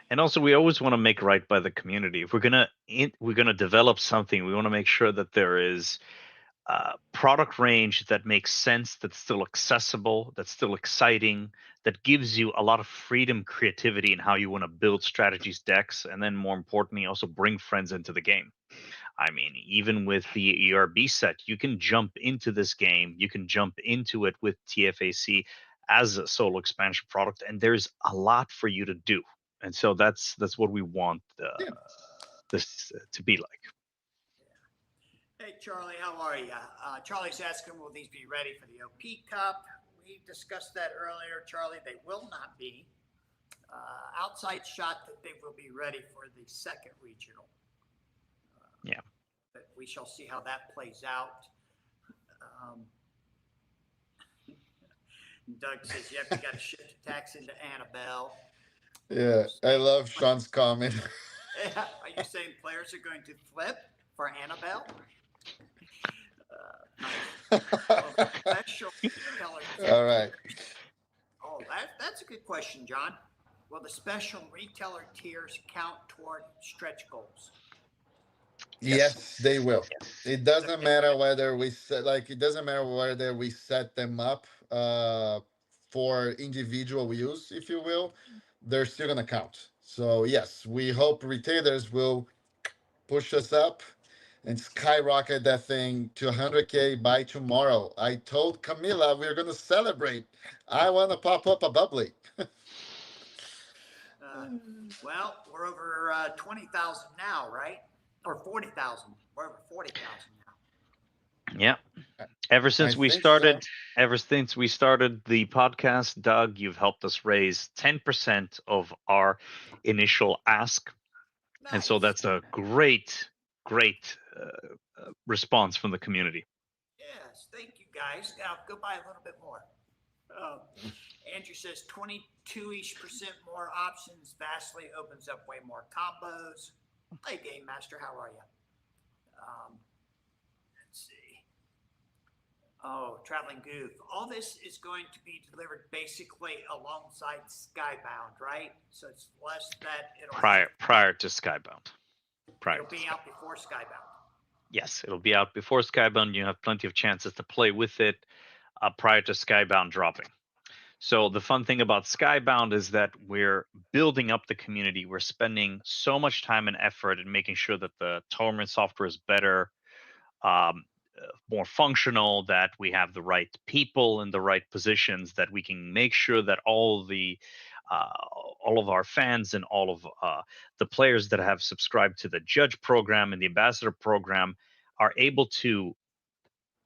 And also, we always want to make right by the community. If we're gonna develop something, we want to make sure that there is product range that makes sense, that's still accessible, that's still exciting, that gives you a lot of freedom, creativity in how you want to build strategies, decks, and then more importantly, also bring friends into the game. I mean, even with the ERB set, you can jump into this game, you can jump into it with TFAC as a solo expansion product, and there's a lot for you to do. And so that's what we want Yeah. this to be like. Hey, Charlie, how are you? Charlie's asking, will these be ready for the OP Cup? We discussed that earlier, Charlie. They will not be. Outside shot that they will be ready for the second regional. Yeah. But we shall see how that plays out. Doug says, yep, you got to shift attacks into Annabelle. Yeah, I love Sean's comment. Are you saying players are going to flip for Annabelle? Nice. Well, special retailer All right. Oh, that's a good question, John. Will the special retailer tiers count toward stretch goals? Yes. Yes, they will. Yes. It doesn't matter whether we set like it doesn't matter whether we set them up for individual use, if you will, they're still gonna count. So yes, we hope retailers will push us up and skyrocket that thing to 100K by tomorrow. I told Camila we're gonna celebrate. I want to pop up a bubbly. Uh, well, we're over 20,000 now, right? Or 40,000. We're over 40,000 now. Yeah. Ever I since we think so. started, ever since we started the podcast, Doug, you've helped us raise 10% of our initial ask, and so Nice. that's a great response from the community. Yes, thank you guys. Now go buy a little bit more. Uh, Andrew says 22-ish% more options vastly opens up way more combos. Hey, Game Master, how are you? Let's see. Oh, Traveling Goof. All this is going to be delivered basically alongside Skybound, right? So it's less that Prior to Skybound. It'll be out before Skybound. Yes, it'll be out before Skybound. You have plenty of chances to play with it prior to Skybound dropping. So the fun thing about Skybound is that we're building up the community. We're spending so much time and effort in making sure that the tournament software is better, more functional, that we have the right people in the right positions, that we can make sure that uh, all of our fans and all of the players that have subscribed to the judge program and the ambassador program are able to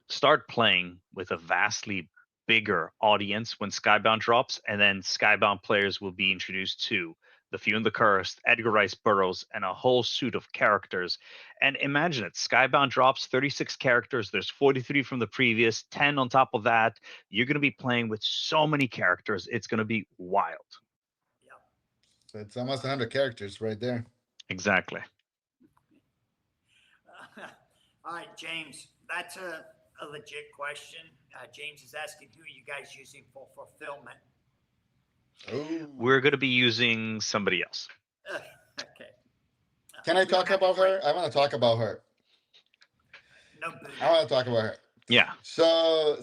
start playing with a vastly bigger audience when Skybound drops, and then Skybound players will be introduced to the Few and the Cursed, Edgar Rice Burroughs, and a whole suite of characters. And imagine it, Skybound drops 36 characters. There's 43 from the previous, 10 on top of that. You're going to be playing with so many characters. It's going to be wild. Yep. So it's almost 100 characters right there. Exactly. All right, James, that's a legit question. James is asking, who are you guys using for fulfillment? Ooh. We're going to be using somebody else. Okay. Can I talk about her? I want to talk about her. No. I want to talk about her. Yeah. So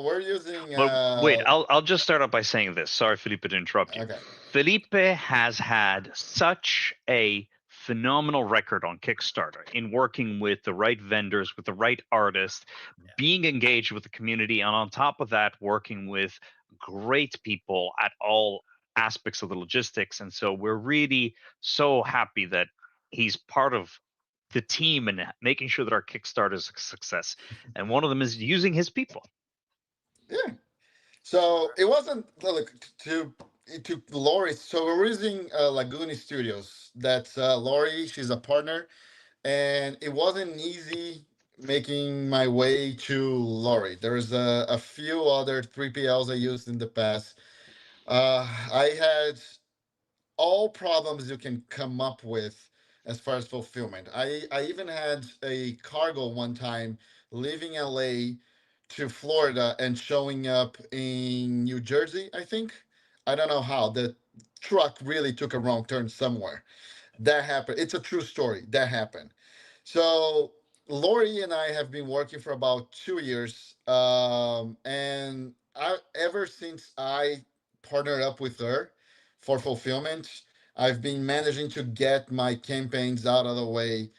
we're using. But wait, I'll just start off by saying this. Sorry, Felipe, to interrupt you. Okay. Felipe has had such a phenomenal record on Kickstarter in working with the right vendors, with the right artists, being engaged with the community, and on top of that, working with great people at all aspects of the logistics. And so we're really so happy that he's part of the team and making sure that our Kickstarter is a success. And one of them is using his people. Yeah. So it wasn't look to Lori. So we're using Laguni Studios. That's Lori. She's a partner, and it wasn't easy making my way to Lori. There's a few other 3PLs I used in the past. I had all problems you can come up with as far as fulfillment. I even had a cargo one time leaving LA to Florida and showing up in New Jersey, I think. I don't know how. The truck really took a wrong turn somewhere. That happened. It's a true story. That happened. So Lori and I have been working for about 2 years. And ever since I partnered up with her for fulfillment, I've been managing to get my campaigns out of the way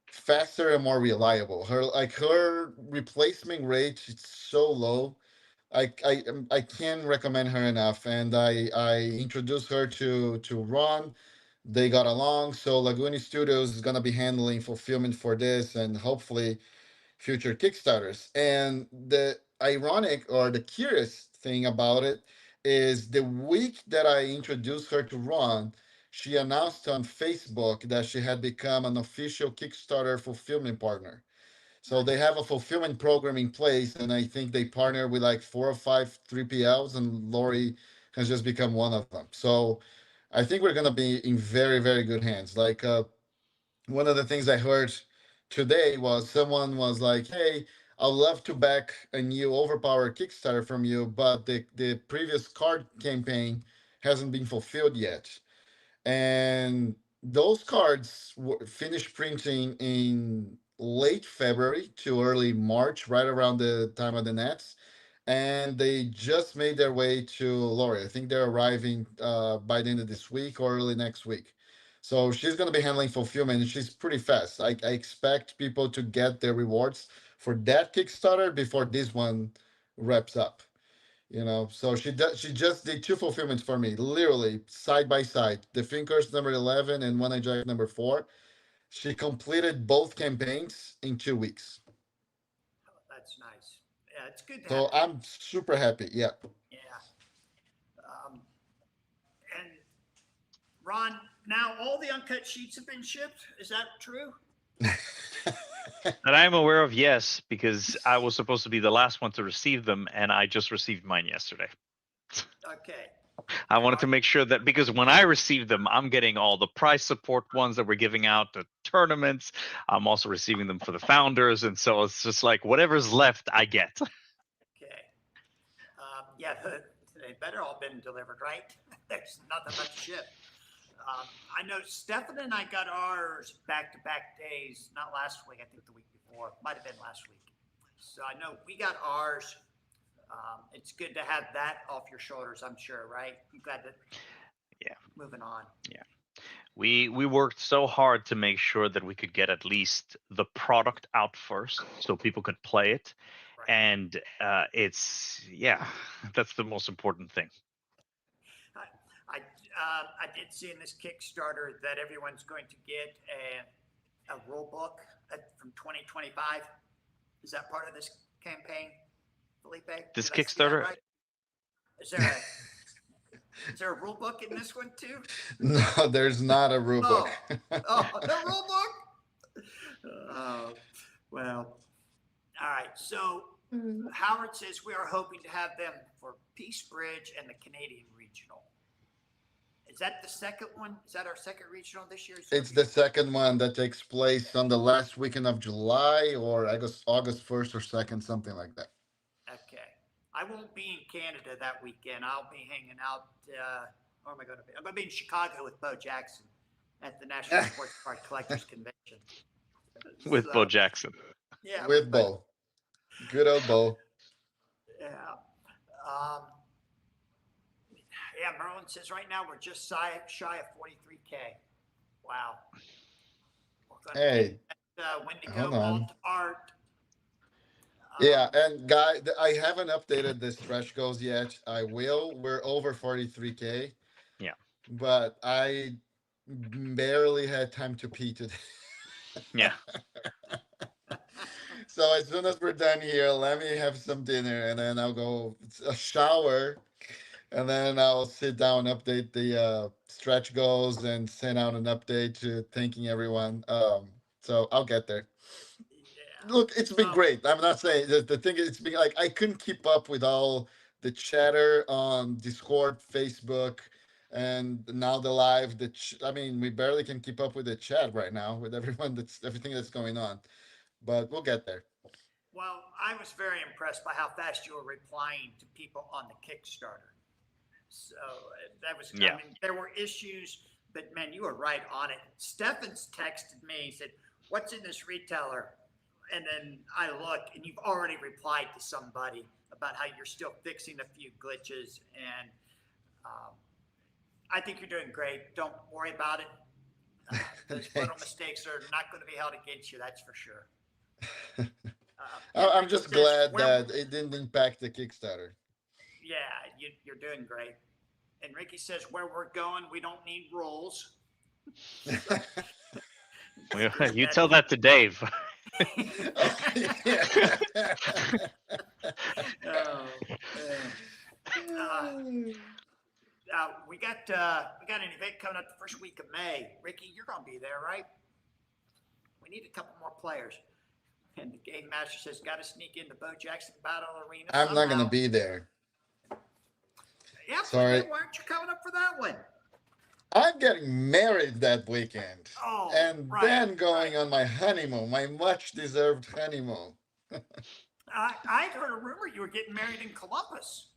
faster and more reliable. Her replacement rate is so low. I can't recommend her enough. And I introduced her to Ron. They got along. So Laguni Studios is gonna be handling fulfillment for this and hopefully future Kickstarters. And the ironic or the curious thing about it is the week that I introduced her to Ron, she announced on Facebook that she had become an official Kickstarter fulfillment partner. So they have a fulfillment program in place, and I think they partner with like 4 or 5 3PLs, and Lori has just become one of them. So I think we're gonna be in very, very good hands. Like one of the things I heard today was someone was like, "Hey, I'd love to back a new overpowered Kickstarter from you, but the previous card campaign hasn't been fulfilled yet." And those cards finished printing in late February to early March, right around the time of the Nets, and they just made their way to Lori. I think they're arriving by the end of this week or early next week. So she's going to be handling fulfillment, and she's pretty fast. I expect people to get their rewards for that Kickstarter before this one wraps up. So she just did 2 fulfillments for me, literally side by side, the Thinkers number 11 and One Eye Jack number 4. She completed both campaigns in 2 weeks. Oh, that's nice. Yeah, it's good to So have. I'm super happy. Yeah. Yeah. And Ron, now all the uncut sheets have been shipped. Is that true? That I'm aware of, yes, because I was supposed to be the last one to receive them, and I just received mine yesterday. Okay. I wanted to make sure that, because when I received them, I'm getting all the prize support ones that we're giving out, the tournaments. I'm also receiving them for the founders, and so it's just like whatever's left, I get. Okay. Yeah, they better all been delivered, right? There's nothing left to ship. I know Stefan and I got ours back-to-back days, not last week, I think the week before. Might have been last week. So I know we got ours. It's good to have that off your shoulders, I'm sure, right? You glad to moving on. Yeah. We worked so hard to make sure that we could get at least the product out first so people could play it. Right. And that's the most important thing. I did see in this Kickstarter that everyone's going to get a rule book from 2025. Is that part of this campaign, Felipe? This Did I see that Kickstarter? right? Is there a rule book in this one too? No, there's not a rule book. Oh, no rule book? Oh, well, all right. So Howard says we are hoping to have them for Peace Bridge and the Canadian Regional. Is that the second one? Is that our second regional this year? It's the second one that takes place on the last weekend of July, or I guess August 1st or 2nd, something like that. Okay. I won't be in Canada that weekend. I'll be hanging out. Where am I going to be? I'm going to be in Chicago with Bo Jackson at the National Sports Card Collectors Convention. With Bo Jackson. Yeah. With Bo. Good old Bo. Yeah. Yeah, Merlin says right now we're just shy of 43K. Wow. Hey, Wendigo hold on. Alt Art. Yeah, and guy, I haven't updated the stretch goals yet. I will. We're over 43K. Yeah. But I barely had time to pee today. Yeah. So as soon as we're done here, let me have some dinner, and then I'll go a shower, and then I'll sit down, update the stretch goals, and send out an update to thanking everyone. So I'll get there. Yeah. Look, it's been great. I'm not saying the thing is, it's been like I couldn't keep up with all the chatter on Discord, Facebook, and now the live. I mean, we barely can keep up with the chat right now with everything that's going on. But we'll get there. Well, I was very impressed by how fast you were replying to people on the Kickstarter. So that was, Yeah. I mean, there were issues, but man, you were right on it. Stephens texted me, he said, "What's in this retailer?" And then I look, and you've already replied to somebody about how you're still fixing a few glitches. And I think you're doing great. Don't worry about it. Those little mistakes are not going to be held against you, that's for sure. I'm just glad that it didn't impact the Kickstarter. Yeah, you're doing great. And Ricky says, where we're going, we don't need rules. You tell that to Dave. We got an event coming up the first week of May. Ricky, you're gonna be there, right? We need a couple more players. And the game master says, got to sneak into Bo Jackson Battle Arena. I'm not somehow." gonna be there. Yeah, Sorry. Felipe, why aren't you coming up for that one? I'm getting married that weekend, Oh, and right, then going right. on my honeymoon, my much-deserved honeymoon. I heard a rumor you were getting married in Columbus.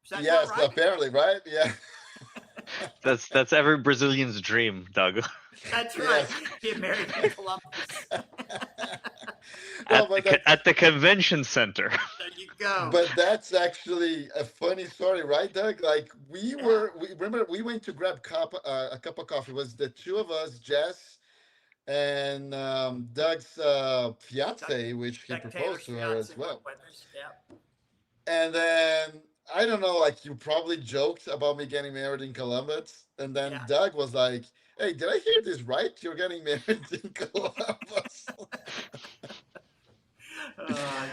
Is that Yes, not right? apparently, right? Yeah. That's every Brazilian's dream, Doug. That's right. Yes. Get married in Columbus. No, At but at the convention center. There you go. But that's actually a funny story, right, Doug? Like we Yeah. remember we went to grab a cup of coffee. It was the two of us, Jess and Doug's fiance, which he Doug proposed Taylor's to her as fiance well. with us. Yeah. And then I don't know, like you probably joked about me getting married in Columbus, and then Yeah. Doug was like, "Hey, did I hear this right? You're getting married in Columbus?"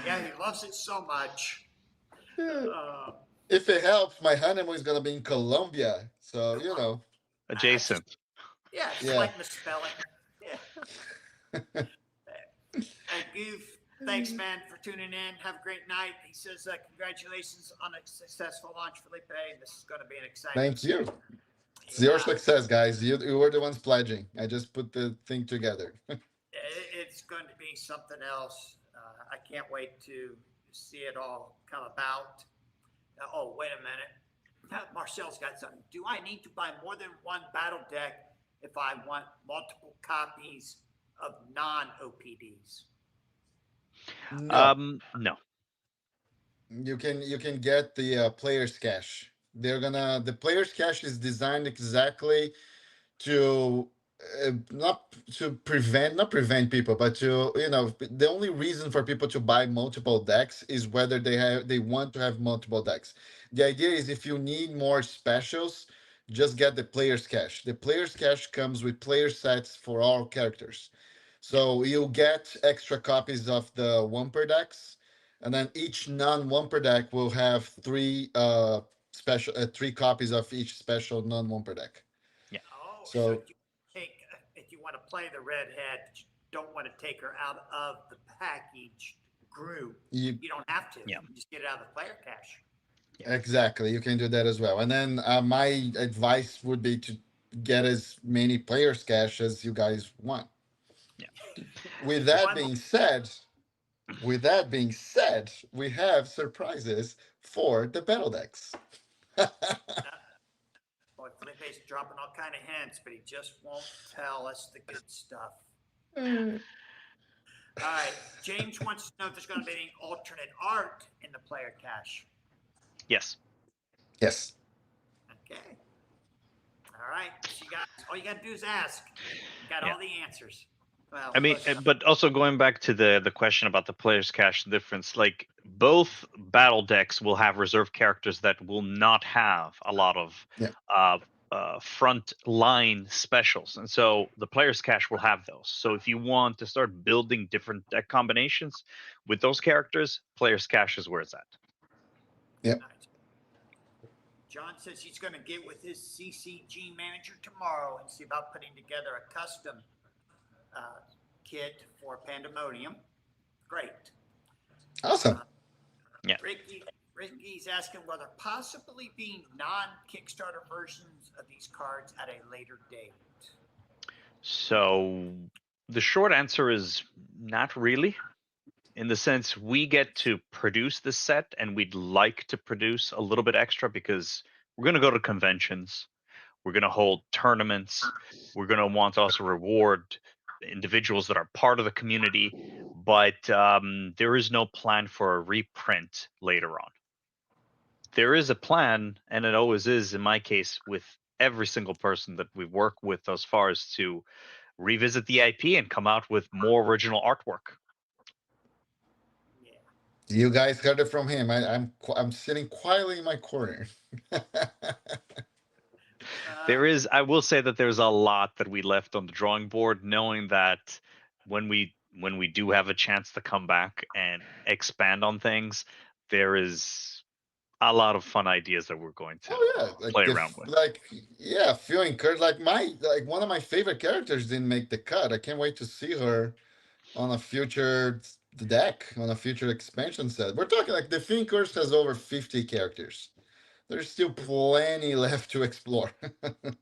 Yeah, he loves it so much. If it helps, my honeymoon is gonna be in Colombia, so you know. Adjacent. Yeah, Yeah. slight misspelling. Yeah. And Goof, thanks, man, for tuning in. Have a great night. He says, congratulations on a successful launch, Felipe. This is going to be an exciting. Thank you. It's your success, guys. You were the ones pledging. I just put the thing together. It's going to be something else. I can't wait to see it all come about. Oh, wait a minute. Marcel's got something. Do I need to buy more than one battle deck if I want multiple copies of non-OPDs? No. No. You can get the player's cache. The player's cache is designed exactly to not prevent people, but to the only reason for people to buy multiple decks is whether they want to have multiple decks. The idea is if you need more specials, just get the player's cache. The player's cache comes with player sets for all characters, so you'll get extra copies of the Wumper decks, and then each non-Wumper deck will have three copies of each special non-Wumper deck. Oh, So if you want to play the redhead, you don't want to take her out of the package group, you don't have to. Yeah. You just get it out of the player cache. exactly, you can do that as well. And then my advice would be to get as many players cache as you guys want. Yeah. With that being said, we have surprises for the battle decks. Boy, Felipe's dropping all kind of hints, but he just won't tell us the good stuff. All right, James wants to know if there's going to be any alternate art in the player cache. Yes. Yes. Okay. All right, so you guys, all you got to do is ask. You got all the answers. Well, I mean, but also going back to the question about the player's cache difference, like both battle decks will have reserve characters that will not have a lot of front line specials, and so the player's cache will have those. So if you want to start building different deck combinations with those characters, player's cache is where it's at. Yep. John says he's going to get with his CCG manager tomorrow and see about putting together a custom kit for Pandemonium. Great. Awesome. Yeah. Ricky's asking whether possibly being non-Kickstarter versions of these cards at a later date. So the short answer is not really. In the sense, we get to produce this set, and we'd like to produce a little bit extra because we're going to go to conventions, we're going to hold tournaments, we're going to want to also reward individuals that are part of the community, but there is no plan for a reprint later on. There is a plan, and it always is in my case with every single person that we've worked with thus far, is to revisit the IP and come out with more original artwork. You guys heard it from him. I'm sitting quietly in my corner. I will say that there's a lot that we left on the drawing board, knowing that when we do have a chance to come back and expand on things, there is a lot of fun ideas that we're going to play around with. Few and Cursed, like one of my favorite characters didn't make the cut. I can't wait to see her on a future deck, on a future expansion set. We're talking like the Few and Cursed has over 50 characters. There's still plenty left to explore.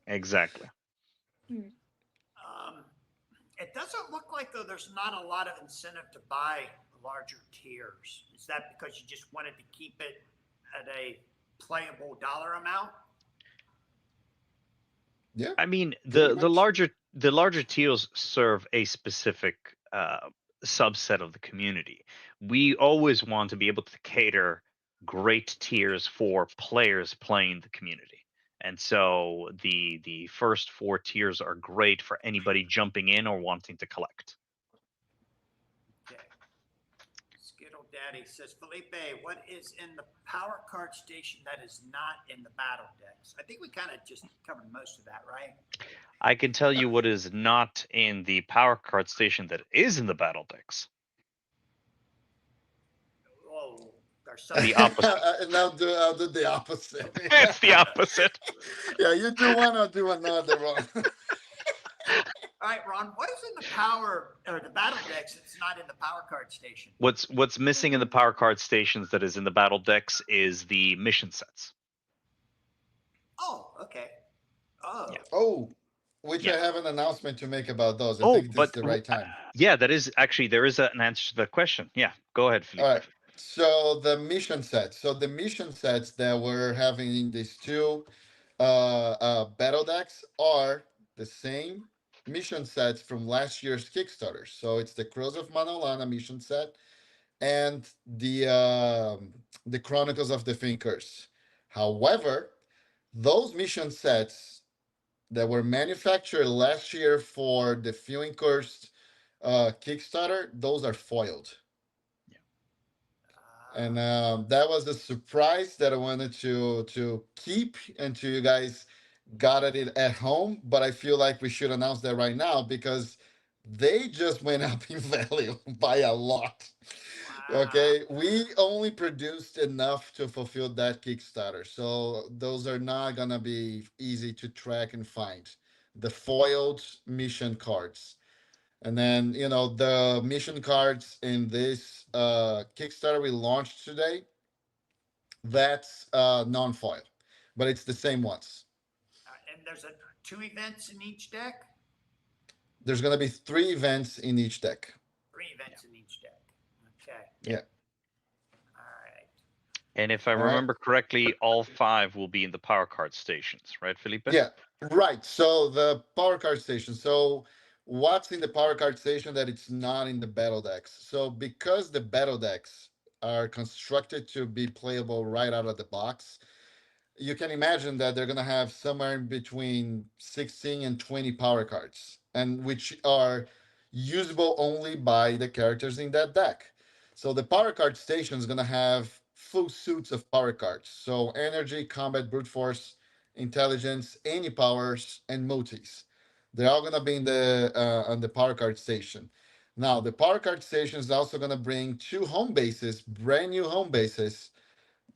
Exactly. It doesn't look like though there's not a lot of incentive to buy larger tiers. Is that because you just wanted to keep it at a playable dollar amount? Yeah. I mean, Pretty the much. larger tiers serve a specific subset of the community. We always want to be able to cater great tiers for players playing the community. And so the first 4 tiers are great for anybody jumping in or wanting to collect. Okay. Skittle Daddy says, Felipe, what is in the power card station that is not in the battle decks? I think we kind of just covered most of that, right? I can tell you what is not in the power card station that is in the battle decks. Whoa, there's some. The opposite. I'll do the opposite. It's the opposite. Yeah, you do one, I'll do another one. All right, Ron, what is in the power or the battle decks that's not in the power card station? What's missing in the power card stations that is in the battle decks is the mission sets. Oh, okay. Oh, Yeah. Oh, which I Yeah. have an announcement to make about those. I Oh, think this but is the right time. yeah, that is actually there is an answer to that question. Yeah, go ahead, Felipe. All right. So the mission sets. So the mission sets that we're having in these two battle decks are the same mission sets from last year's Kickstarter. So it's the Crows of Manolana mission set and the Chronicles of the Few and Cursed. However, those mission sets that were manufactured last year for the Few and Cursed Kickstarter, those are foiled. And that was a surprise that I wanted to keep until you guys got it at home. But I feel like we should announce that right now because they just went up in value by a lot. Okay, we only produced enough to fulfill that Kickstarter, so those are not gonna be easy to track and find. The foiled mission cards. And then, the mission cards in this Kickstarter we launched today, that's non-foil, but it's the same ones. and there's 2 events in each deck? There's going to be 3 events in each deck. 3 events in each deck. Okay. Yeah. All right. And if I All right. remember correctly, all 5 will be in the power card stations, right, Felipe? Yeah, right. So the power card station. So what's in the power card station that it's not in the battle decks? So because the battle decks are constructed to be playable right out of the box, you can imagine that they're going to have somewhere in between 16 and 20 power cards, and which are usable only by the characters in that deck. So the power card station is going to have full suits of power cards. So energy, combat, brute force, intelligence, any powers, and multis. They're all going to be in the on the power card station. Now, the power card station is also going to bring 2 home bases, brand new home bases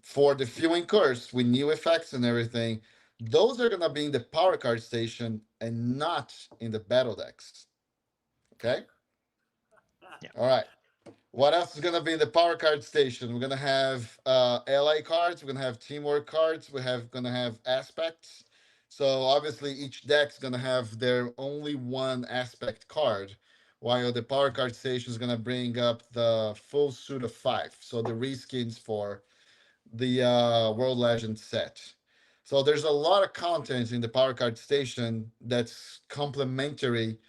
for the Few and Cursed with new effects and everything. Those are going to be in the power card station and not in the battle decks. Okay? Yeah. All right. What else is going to be in the power card station? We're going to have ally cards. We're going to have teamwork cards. We're going to have aspects. So obviously each deck's going to have their only one aspect card, while the power card station is going to bring up the full suit of 5. So the reskins for the World Legend set. So there's a lot of content in the power card station that's complementary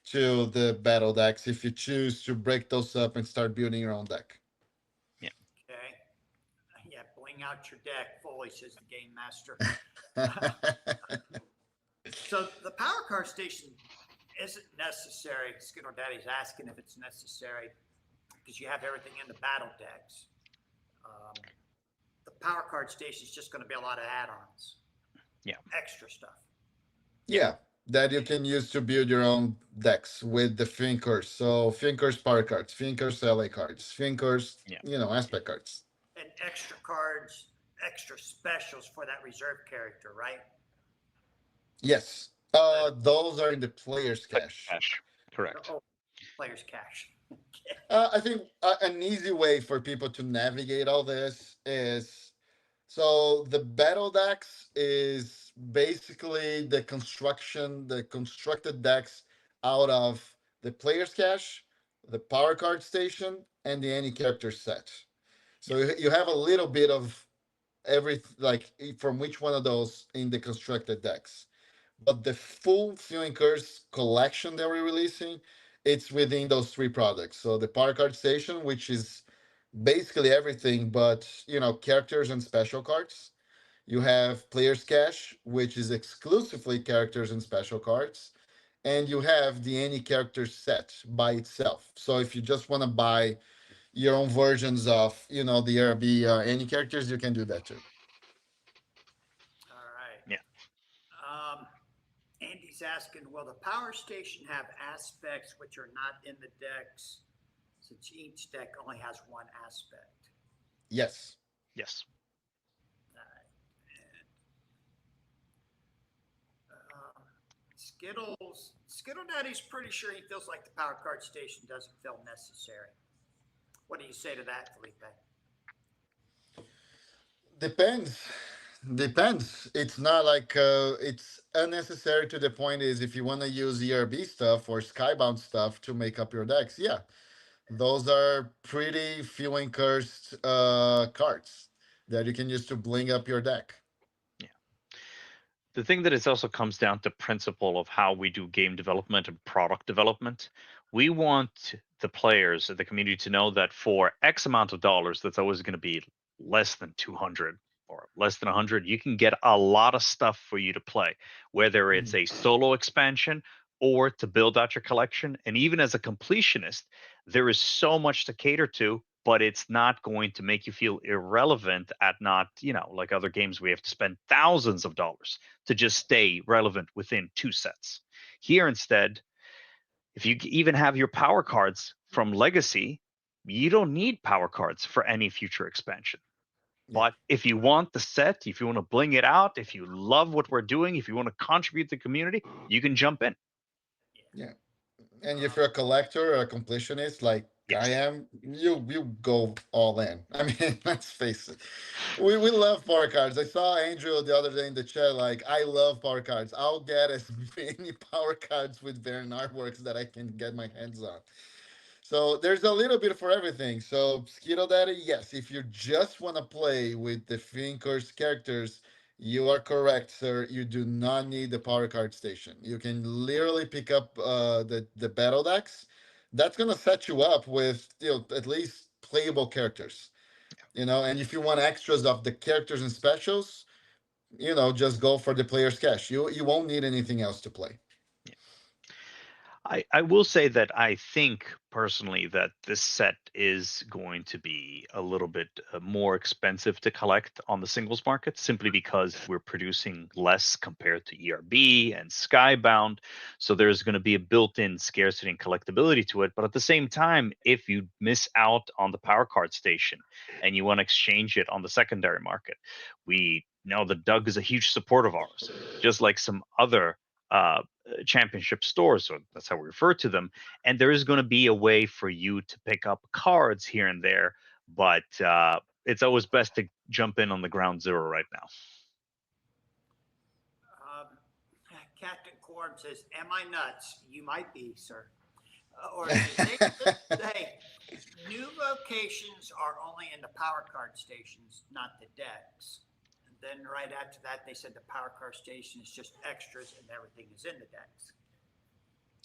to the battle decks if you choose to break those up and start building your own deck. Okay. Yeah, bling out your deck fully, says the game master. So the power card station isn't necessary. Skittle Daddy's asking if it's necessary because you have everything in the battle decks. The power card station is just going to be a lot of add-ons. Yeah. Extra stuff. Yeah, that you can use to build your own decks with the Few and Cursed. So Few and Cursed power cards, Few and Cursed LA cards, Few and Cursed, aspect cards. And extra cards, extra specials for that reserve character, right? Yes. Those are in the player's cache. Correct. Oh, player's cash. I think an easy way for people to navigate all this is so the battle decks is basically the constructed decks out of the player's cache, the power card station, and the any character set. So you have a little bit of every like from each one of those in the constructed decks. But the full Few and Cursed collection that we're releasing, it's within those three products. So the power card station, which is basically everything but characters and special cards. You have player's cache, which is exclusively characters and special cards, and you have the any character set by itself. So if you just want to buy your own versions of the RB any characters, you can do that too. All right. Yeah. Andy's asking, will the power station have aspects which are not in the decks, since each deck only has one aspect? Yes. Yes. All right. Skittle Daddy's pretty sure he feels like the power card station doesn't feel necessary. What do you say to that, Felipe? Depends. It's not like it's unnecessary to the point is if you want to use ERB stuff or Skybound stuff to make up your decks, yeah. Those are pretty Few and Cursed cards that you can use to bling up your deck. The thing that it also comes down to principle of how we do game development and product development. We want the players, the community, to know that for X amount of dollars, that's always going to be less than 200 or less than 100. You can get a lot of stuff for you to play, whether it's a solo expansion or to build out your collection. And even as a completionist, there is so much to cater to, but it's not going to make you feel irrelevant at not, like other games, we have to spend thousands of dollars to just stay relevant within 2 sets. Here instead, if you even have your power cards from Legacy, you don't need power cards for any future expansion. Yeah. But if you want the set, if you want to bling it out, if you love what we're doing, if you want to contribute to the community, you can jump in. Yeah. And if you're a collector or a completionist like I am, you go all in. I mean, let's face it. We love power cards. I saw Andrew the other day in the chat, like, I love power cards. I'll get as many power cards with variant artworks that I can get my hands on. So there's a little bit for everything. So Skittle Daddy, yes, if you just want to play with the Few and Cursed characters, you are correct, sir. You do not need the power card station. You can literally pick up the battle decks. That's gonna set you up with at least playable characters. And if you want extras of the characters and specials, just go for the player's cache. You won't need anything else to play. I will say that I think personally that this set is going to be a little bit more expensive to collect on the singles market, simply because we're producing less compared to ERB and Skybound. So there's going to be a built-in scarcity and collectability to it. But at the same time, if you miss out on the power card station and you want to exchange it on the secondary market, we know that Doug is a huge support of ours, just like some other championship stores, so that's how we refer to them. And there is going to be a way for you to pick up cards here and there, but it's always best to jump in on the ground zero right now. Captain Corm says, am I nuts? You might be, sir. Or is it safe to say new locations are only in the power card stations, not the decks? Then right after that, they said the power card station is just extras and everything is in the decks.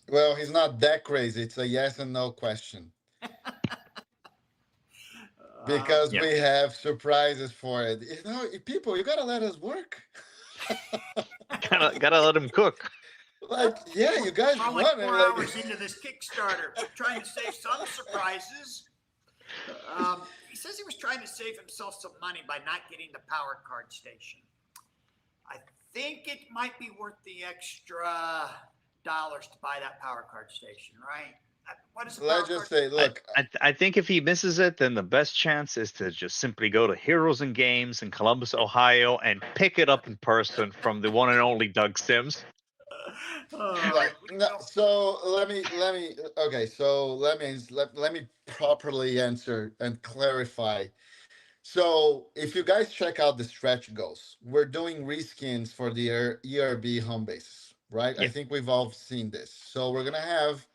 Well, he's not that crazy. It's a yes and no question. Because we have surprises for it. People, you gotta let us work. gotta let him cook. Like, yeah, you guys want like 4 hours into this Kickstarter. We're trying to save some surprises. He says he was trying to save himself some money by not getting the power card station. I think it might be worth the extra dollars to buy that power card station, right? What is the Let's just say, look. I think if he misses it, then the best chance is to just simply go to Heroes and Games in Columbus, Ohio, and pick it up in person from the one and only Doug Sims. Right. We No, go. so let me okay, so let me properly answer and clarify. So if you guys check out the stretch goals, we're doing reskins for the ERB home bases, right? I Yeah. think we've all seen this. So we're gonna have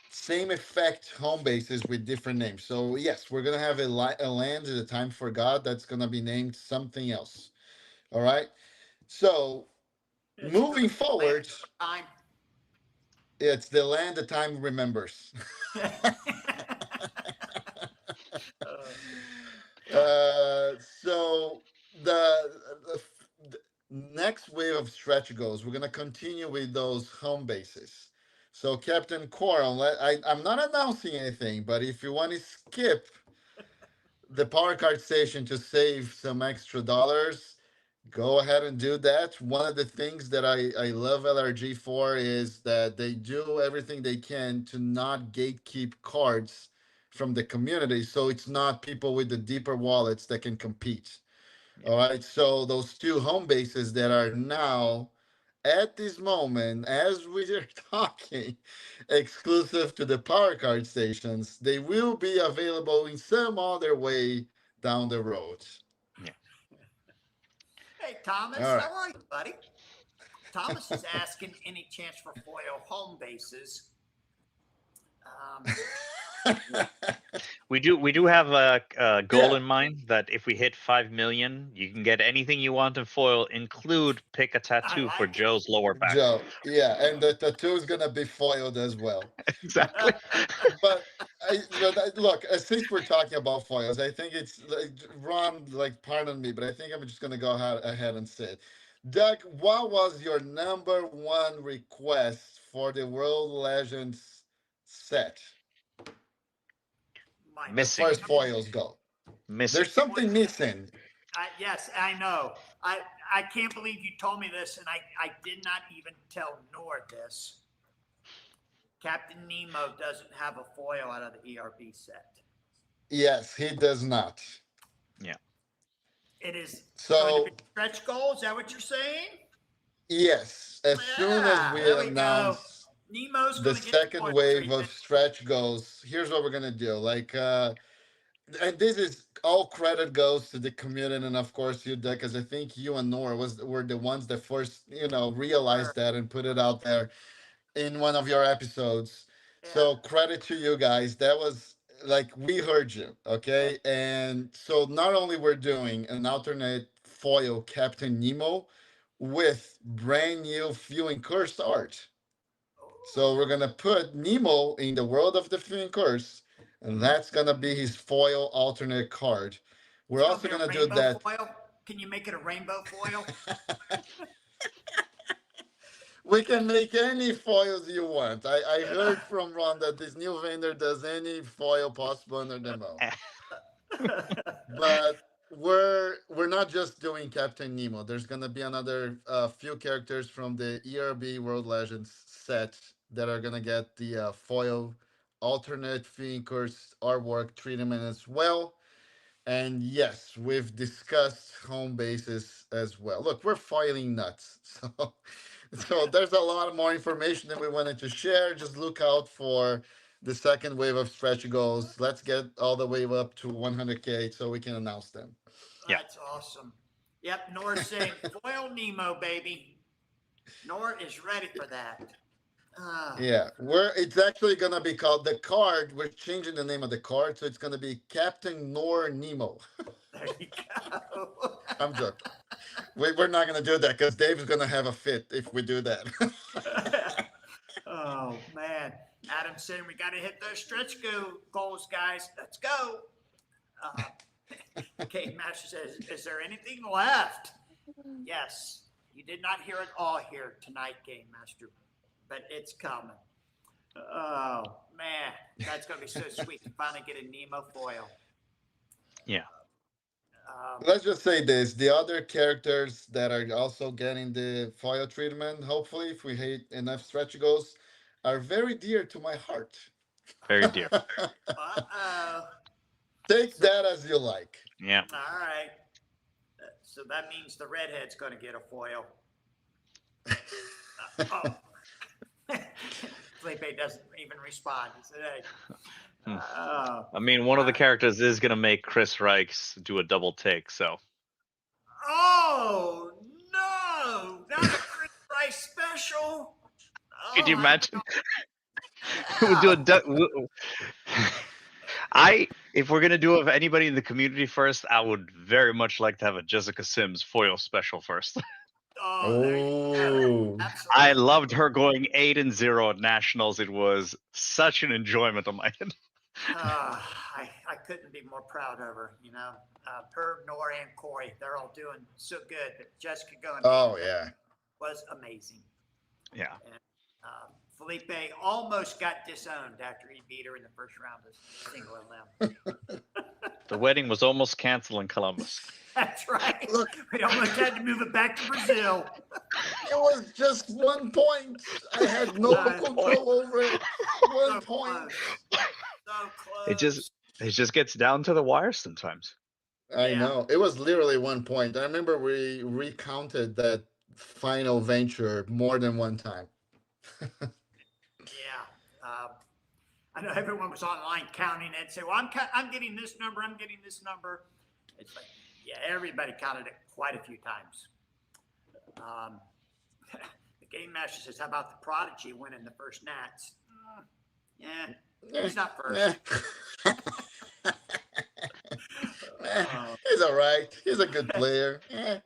same effect home bases with different names. So yes, we're gonna have a land at a time for God that's gonna be named something else. All right. So Is it going moving to be land forward, over time? it's the land that time remembers. Uh, So the next wave of stretch goals, we're gonna continue with those home bases. So Captain Coral, I'm not announcing anything, but if you want to skip the power card station to save some extra dollars, go ahead and do that. One of the things that I love LRG for is that they do everything they can to not gatekeep cards from the community. So it's not people with the deeper wallets that can compete. All right. So those two home bases that are now at this moment, as we are talking, exclusive to the power card stations, they will be available in some other way down the road. Yeah. hey, Thomas, All right. how are you, buddy? Thomas is asking any chance for foil home bases. Um, We do have a goal Yeah, in mind that if we hit 5 million, you can get anything you want in foil, include pick a I tattoo for like it. Joe's lower back. Joe. Yeah, and the tattoo is gonna be foiled as well. Exactly. But look, since we're talking about foils, I think it's like Ron. Like, pardon me, but I think I'm just gonna go ahead and say it. Doug, what was your number one request for the World Legends set? My The Missing. first foils go. Missing. There's something missing. yes, I know. I can't believe you told me this, and I did not even tell Nor this. Captain Nemo doesn't have a foil out of the ERB set. Yes, he does not. Yeah. It is going to be So stretch goal. Is that what you're saying? yes, as soon as Yeah, we there we go. announce Nemo's the going to get the second foil wave of treatment. stretch goals, here's what we're gonna do. And this is all credit goes to the community and of course you, because I think you and Nora were the ones that first, realized that and put it out there in one of your episodes. Yeah. So credit to you guys. That was like we heard you, okay? And so not only we're doing an alternate foil Captain Nemo with brand new Few and Cursed art. So we're gonna put Nemo in the world of the Few and Cursed, and Mhm. that's gonna be his foil alternate card. We're It's going to also be a gonna do rainbow that. foil. Can you make it a rainbow foil? We can make any foils you want. I heard from Ron that this new vendor does any foil possible under the moon. But we're not just doing Captain Nemo. There's gonna be another few characters from the ERB World Legends set that are gonna get the foil alternate Fiendcourse artwork treatment as well. And yes, we've discussed home bases as well. Look, we're filing nuts. So there's a lot more information that we wanted to share. Just look out for the second wave of stretch goals. Let's get all the way up to 100K so we can announce them. Yeah. That's awesome. Yep, Nora's saying foil Nemo, baby. Nora is ready for that. Ah, Yeah, it's actually gonna be called the card. We're changing the name of the card, so it's gonna be Captain Nor Nemo. there you go. I'm joking. We're not gonna do that because Dave's gonna have a fit if we do that. oh man, Adam's saying we got to hit those stretch goals, guys. Let's go. Uh, Kate Master says, "Is there anything left?" Yes, you did not hear it all here tonight, Game Master, but it's coming. Oh man, that's gonna be so sweet to finally get a Nemo foil. Yeah. Let's just say this: the other characters that are also getting the foil treatment, hopefully, if we hit enough stretch goals, are very dear to my heart. Very dear. Uh-oh. Take So, that as you like. Yeah. all right. So that means the redhead's going to get a foil. Oh, Felipe doesn't even respond. He said, "Hey, Hmm. oh, I mean, one of the characters is gonna make Chris Reichs do a double take, so oh no, not a Chris Rice special. could Oh you my imagine? We'll do a God. if we're gonna do it with anybody in the community first, I would very much like to have a Jessica Sims foil special first. Oh, there you go. Oh, I Absolutely. loved her going 8-0 at nationals. It was such an enjoyment on my end. I couldn't be more proud of her. Her, Nora, and Corey, they're all doing so good. But Jessica going oh 8 yeah. was amazing. Yeah. And Felipe almost got disowned after he beat her in the first round of single limb. The wedding was almost canceled in Columbus. That's right. Look, We almost had to move it back to Brazil. it was just 1 point. I had no control over it. So 1 point. close. So It close. just gets down to the wire sometimes. I Yeah. know. It was literally 1 point. I remember we recounted that final venture more than one time. Yeah. I know everyone was online counting it. Say, well, I'm getting this number. I'm getting this number. It's like, yeah, everybody counted it quite a few times. The game master says, "How about the Prodigy winning the first Nats?" Yeah, he's not first. He's all right. He's a good player. Yeah,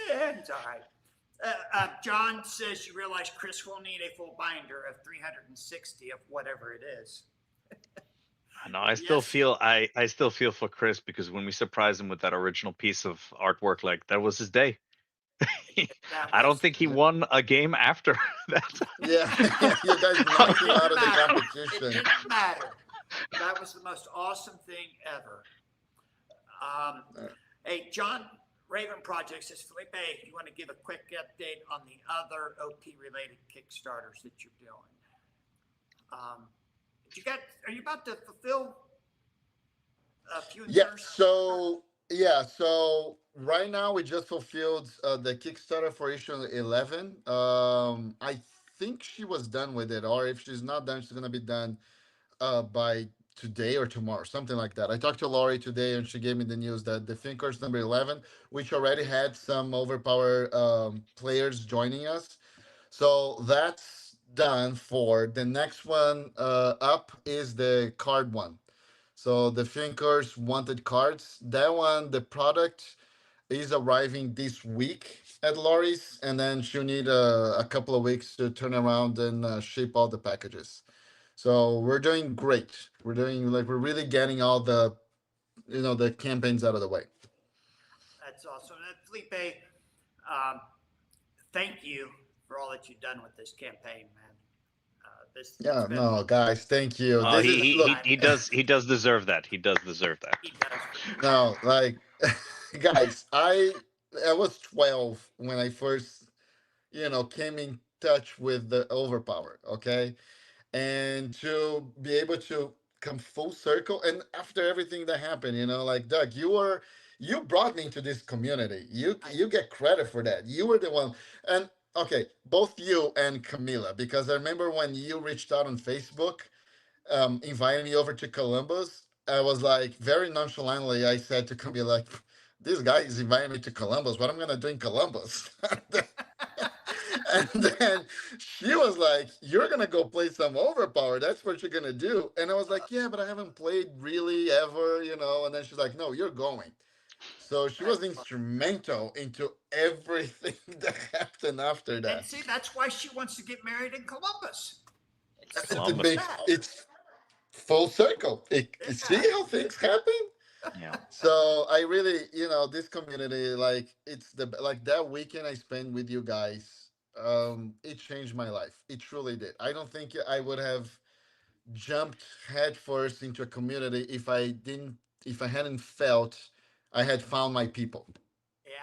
it's all right. John says you realize Chris will need a full binder of 360 of whatever it is. No, I still Yes. feel I still feel for Chris because when we surprised him with that original piece of artwork, like that was his day. That I don't was- think he won a game after that. Yeah, you guys knocked him out of the It competition. didn't matter. That was the most awesome thing ever. Hey, John Raven Project says, Felipe, you want to give a quick update on the other OP related Kickstarters that you're doing? Are you about to fulfill Few and Yeah, Cursed? so right now we just fulfilled the Kickstarter for issue 11. I think she was done with it, or if she's not done, she's gonna be done by today or tomorrow, something like that. I talked to Laurie today, and she gave me the news that the Thinkers number 11, which already had some overpower players joining us, so that's done. For the next one up is the card one. So the Thinkers wanted cards. That one, the product is arriving this week at Laurie's, and then she'll need a couple of weeks to turn around and ship all the packages. So we're doing great. We're really getting all the campaigns out of the way. That's awesome. Felipe, um, thank you for all that you've done with this campaign, man. It's Yeah, been no, guys, thank you. Oh, This is look, he does deserve that. He does deserve that. he does. no, like guys, I was 12 when I first, came in touch with the overpower, okay? And to be able to come full circle, and after everything that happened, like Doug, you brought me into this community. You get credit for that. You were the one. And okay, both you and Camila, because I remember when you reached out on Facebook, inviting me over to Columbus, I was like, very nonchalantly, I said to Camila, like, this guy is inviting me to Columbus. What I'm gonna do in Columbus? And then she was like, "You're gonna go play some Overpower. That's what you're gonna do." And I was like, "Yeah, but I haven't played really ever." And then she's like, "No, you're going." So she was instrumental into everything that happened after And that. see, that's why she wants to get married in Columbus. It's It simple as Columbus. that. it's full circle. See how things happen. Yeah. So I really, this community, like like that weekend I spent with you guys, it changed my life. It truly did. I don't think I would have jumped headfirst into a community if I hadn't felt I had found my people.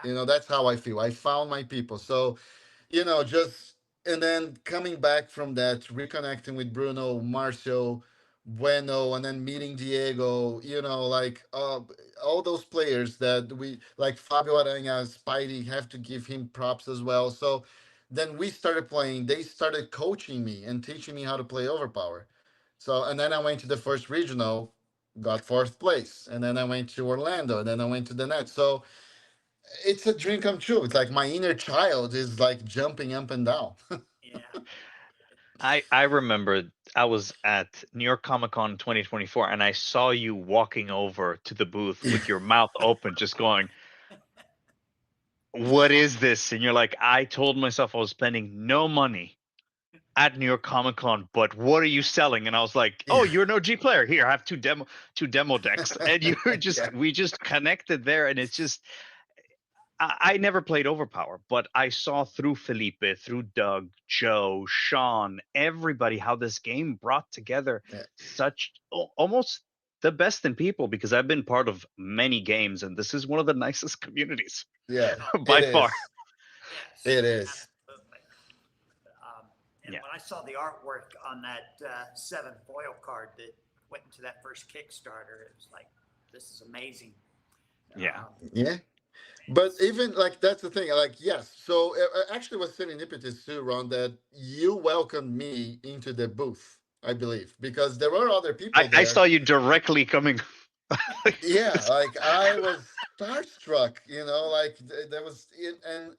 Yeah. That's how I feel. I found my people. So, just and then coming back from that, reconnecting with Bruno, Marcio, Bueno, and then meeting Diego, like all those players that we like, Fabio Aranha, Spidey, have to give him props as well. So Then we started playing. They started coaching me and teaching me how to play Overpower. So, and then I went to the first regional, got fourth place, and then I went to Orlando, and then I went to the net. So it's a dream come true. It's like my inner child is like jumping up and down. Yeah. I remember I was at New York Comic Con 2024 and I saw you walking over to the booth with your mouth open, just going, "What is this?" And you're like, "I told myself I was spending no money at New York Comic Con, but what are you selling?" And I was like, "Oh, Yeah. you're an OG player. Here, I have two demo decks." And you were Yeah. we just connected there, and it's just I never played Overpower, but I saw through Felipe, through Doug, Joe, Sean, everybody, how this game brought together Yeah. such almost the best in people, because I've been part of many games and this is one of the nicest communities Yeah. Oh, by It far. is. yes, It is. absolutely. And Yeah. when I saw the artwork on that 7 foil card that went into that first Kickstarter, it was like, this is amazing. Yeah. Yeah. But even like that's the thing. Like yes. So actually, was serendipitous too, Ron, that you welcomed me into the booth. I believe because there were other people I there. saw you directly coming. Yeah, like I was starstruck. Like there was, and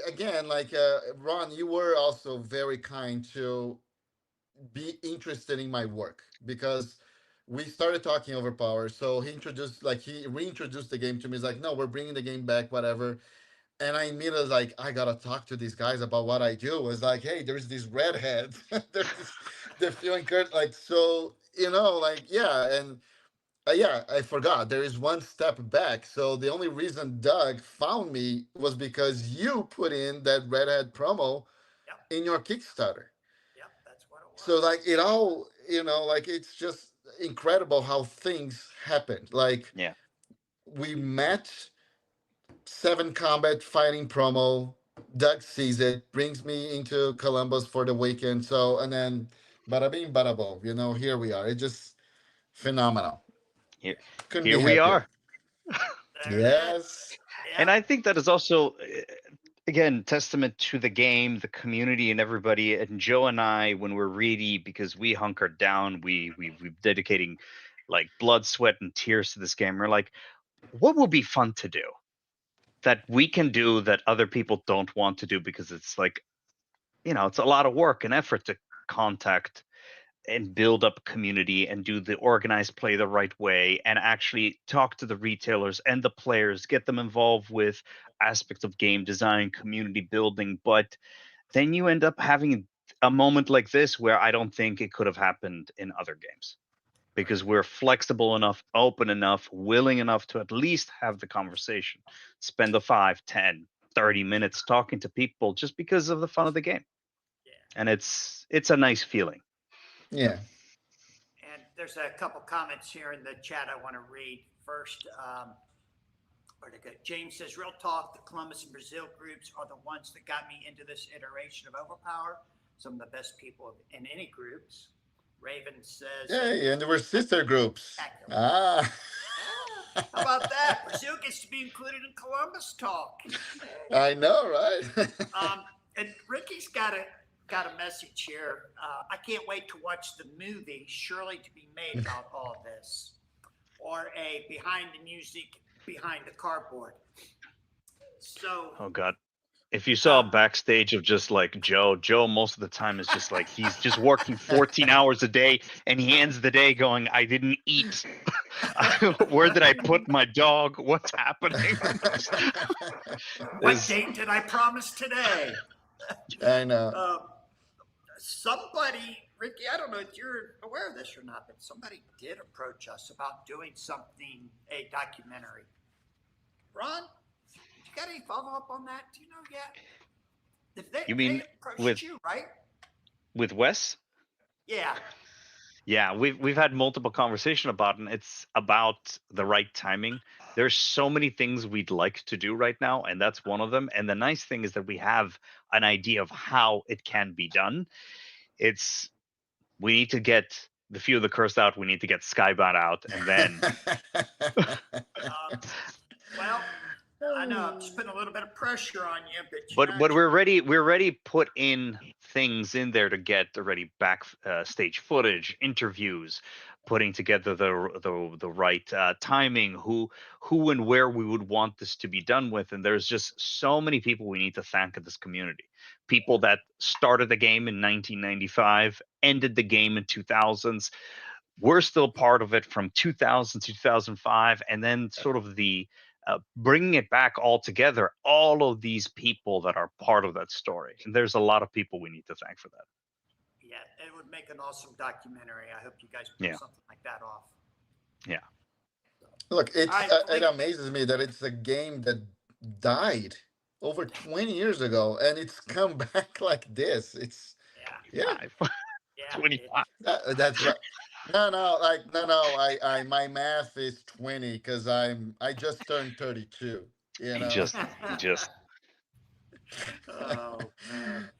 again, like Ron, you were also very kind to be interested in my work because we started talking Overpower. So he reintroduced the game to me. He's like, no, we're bringing the game back, whatever. And I immediately was like, I gotta talk to these guys about what I do. It was like, hey, there's this redhead, there's this the Few and Cursed, like so, like yeah, and yeah, I forgot. There is one step back. So the only reason Doug found me was because you put in that redhead promo Yep, in your Kickstarter. yep, that's what it So was. like it all, like it's just incredible how things happened. Like Yeah. we met, 7 combat fighting promo. Doug sees it, brings me into Columbus for the weekend. So and then bada bing, bada boom. Here we are. It's just phenomenal. Here, Couldn't be here we happier. are. There it is. Yes. And Yep. I think that is also, again, testament to the game, the community, and everybody. And Joe and I, when we're really, because we hunkered down, we've dedicating like blood, sweat, and tears to this game. We're like, what would be fun to do that we can do that other people don't want to do, because it's like, it's a lot of work and effort to contact and build up a community and do the organized play the right way and actually talk to the retailers and the players, get them involved with aspects of game design, community building. But then you end up having a moment like this where I don't think it could have happened in other games, because we're flexible enough, open enough, willing enough to at least have the conversation, spend the 5, 10, 30 minutes talking to people just because of the fun of the game. Yeah. And it's a nice feeling. Yeah. And there's a couple comments here in the chat I want to read. First, where'd it go? James says, real talk, the Columbus and Brazil groups are the ones that got me into this iteration of Overpower. Some of the best people in any groups. Raven says, Yay, and there were sister groups. Ah. how about that? Brazil gets to be included in Columbus talk. I know, right? And Ricky's got a message here. I can't wait to watch the movie surely to be made about all of this, or a behind the music, behind the cardboard. So, Oh God. If you saw backstage of just like Joe most of the time is just like he's just working 14 hours a day and he ends the day going, I didn't eat. Where did I put my dog? What's happening? what date did I promise today? I know. Somebody, Ricky, I don't know if you're aware of this or not, but somebody did approach us about doing something, a documentary. Ron, you got any follow up on that? Do you know yet? You mean they approached with you, right? with Wes? Yeah. Yeah, we've had multiple conversation about it, and it's about the right timing. There's so many things we'd like to do right now, and that's one of them. And the nice thing is that we have an idea of how it can be done. We need to get the Few of the Cursed out. We need to get Skybound out, and then Well, I know. I'm just putting a little bit of pressure on you, but you But know, but we already put in things in there to get already back stage footage, interviews, putting together the right timing, who and where we would want this to be done with, and there's just so many people we need to thank in this community. People that started the game in 1995, ended the game in 2000s. We're still part of it from 2000 to 2005, and then sort of the bringing it back all together, all of these people that are part of that story. And there's a lot of people we need to thank for that. yeah, it would make an awesome documentary. I hope you guys pull Yeah. something like that off. Yeah. Look, it's All right, it Felipe. amazes me that it's a game that died over 20 years ago, and it's come back like this. It's Yeah, yeah, 25. yeah. 25. that's right. No, I my math is 20 because I just turned 32. You He know. just, he just, Oh man.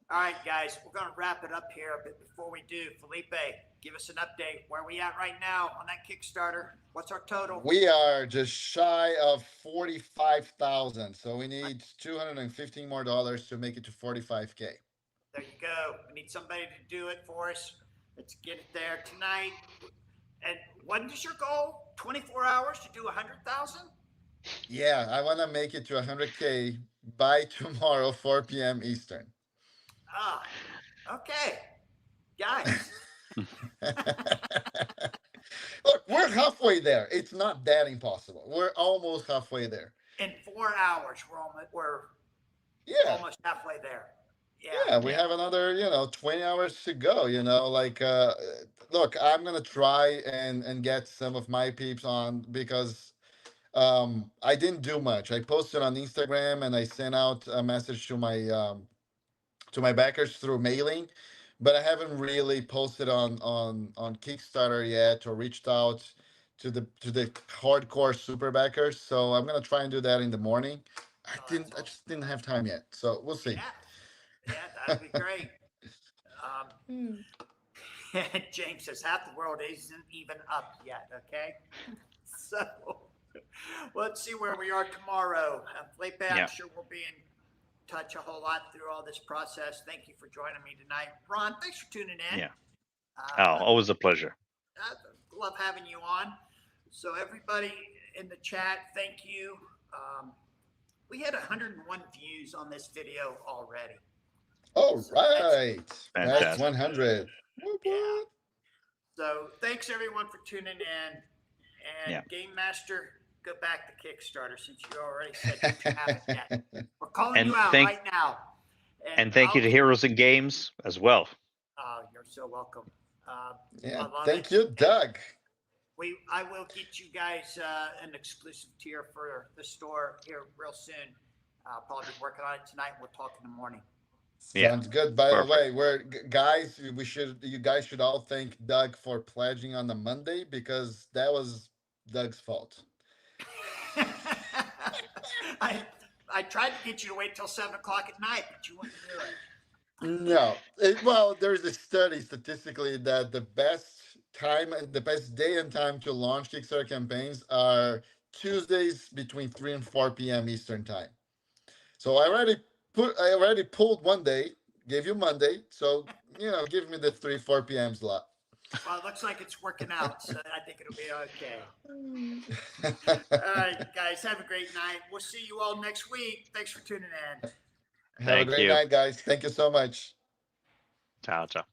All right, guys, we're going to wrap it up here. But before we do, Felipe, give us an update. Where are we at right now on that Kickstarter? What's our total? We are just shy of 45,000, so we need $215 more to make it to 45K. There you go. We need somebody to do it for us. Let's get it there tonight. And what is your goal? 24 hours to do 100,000? Yeah, I want to make it to 100K by tomorrow, 4 p.m. Eastern. Ah, okay. Guys, Look, we're halfway there. It's not that impossible. We're almost halfway there. in 4 hours, we're Yeah. almost halfway there. Yeah, we have another, 20 hours to go, like look, I'm gonna try and get some of my peeps on because I didn't do much. I posted on Instagram and I sent out a message to my backers through mailing, but I haven't really posted on Kickstarter yet or reached out to the hardcore super backers. So I'm gonna try and do that in the morning. I just didn't have time yet. So we'll see. Yeah, that'd be great. James says half the world isn't even up yet. Okay, so let's see where we are tomorrow. Felipe, I'm sure we'll be in touch a whole lot through all this process. Thank you for joining me tonight, Ron. Thanks for tuning in. yeah. Always a pleasure. I love having you on. So everybody in the chat, thank you. We had 101 views on this video already. All So right. That's Fantastic. 100. Yeah. So thanks everyone for tuning in. And Game Master, go back to Kickstarter since you already said you haven't yet. We're calling you out right now. And thank you to Heroes and Games as well. You're so welcome. Yeah. Thank you, Doug. I will get you guys an exclusive tier for the store here real soon. I'll probably be working on it tonight. We'll talk in the morning. Sounds good. By the way, you guys should all thank Doug for pledging on the Monday because that was Doug's fault. I tried to get you to wait till 7 o'clock at night, but you wouldn't do it. No. Well, there's a study statistically that the best day and time to launch Kickstarter campaigns are Tuesdays between 3 and 4 p.m. Eastern time. So I already pulled one day, gave you Monday. So, give me the 3-4 p.m. slot. Well, it looks like it's working out, so I think it'll be okay. All right, guys, have a great night. We'll see you all next week. Thanks for tuning in. Have a great night, guys. Thank you so much. Ciao, ciao.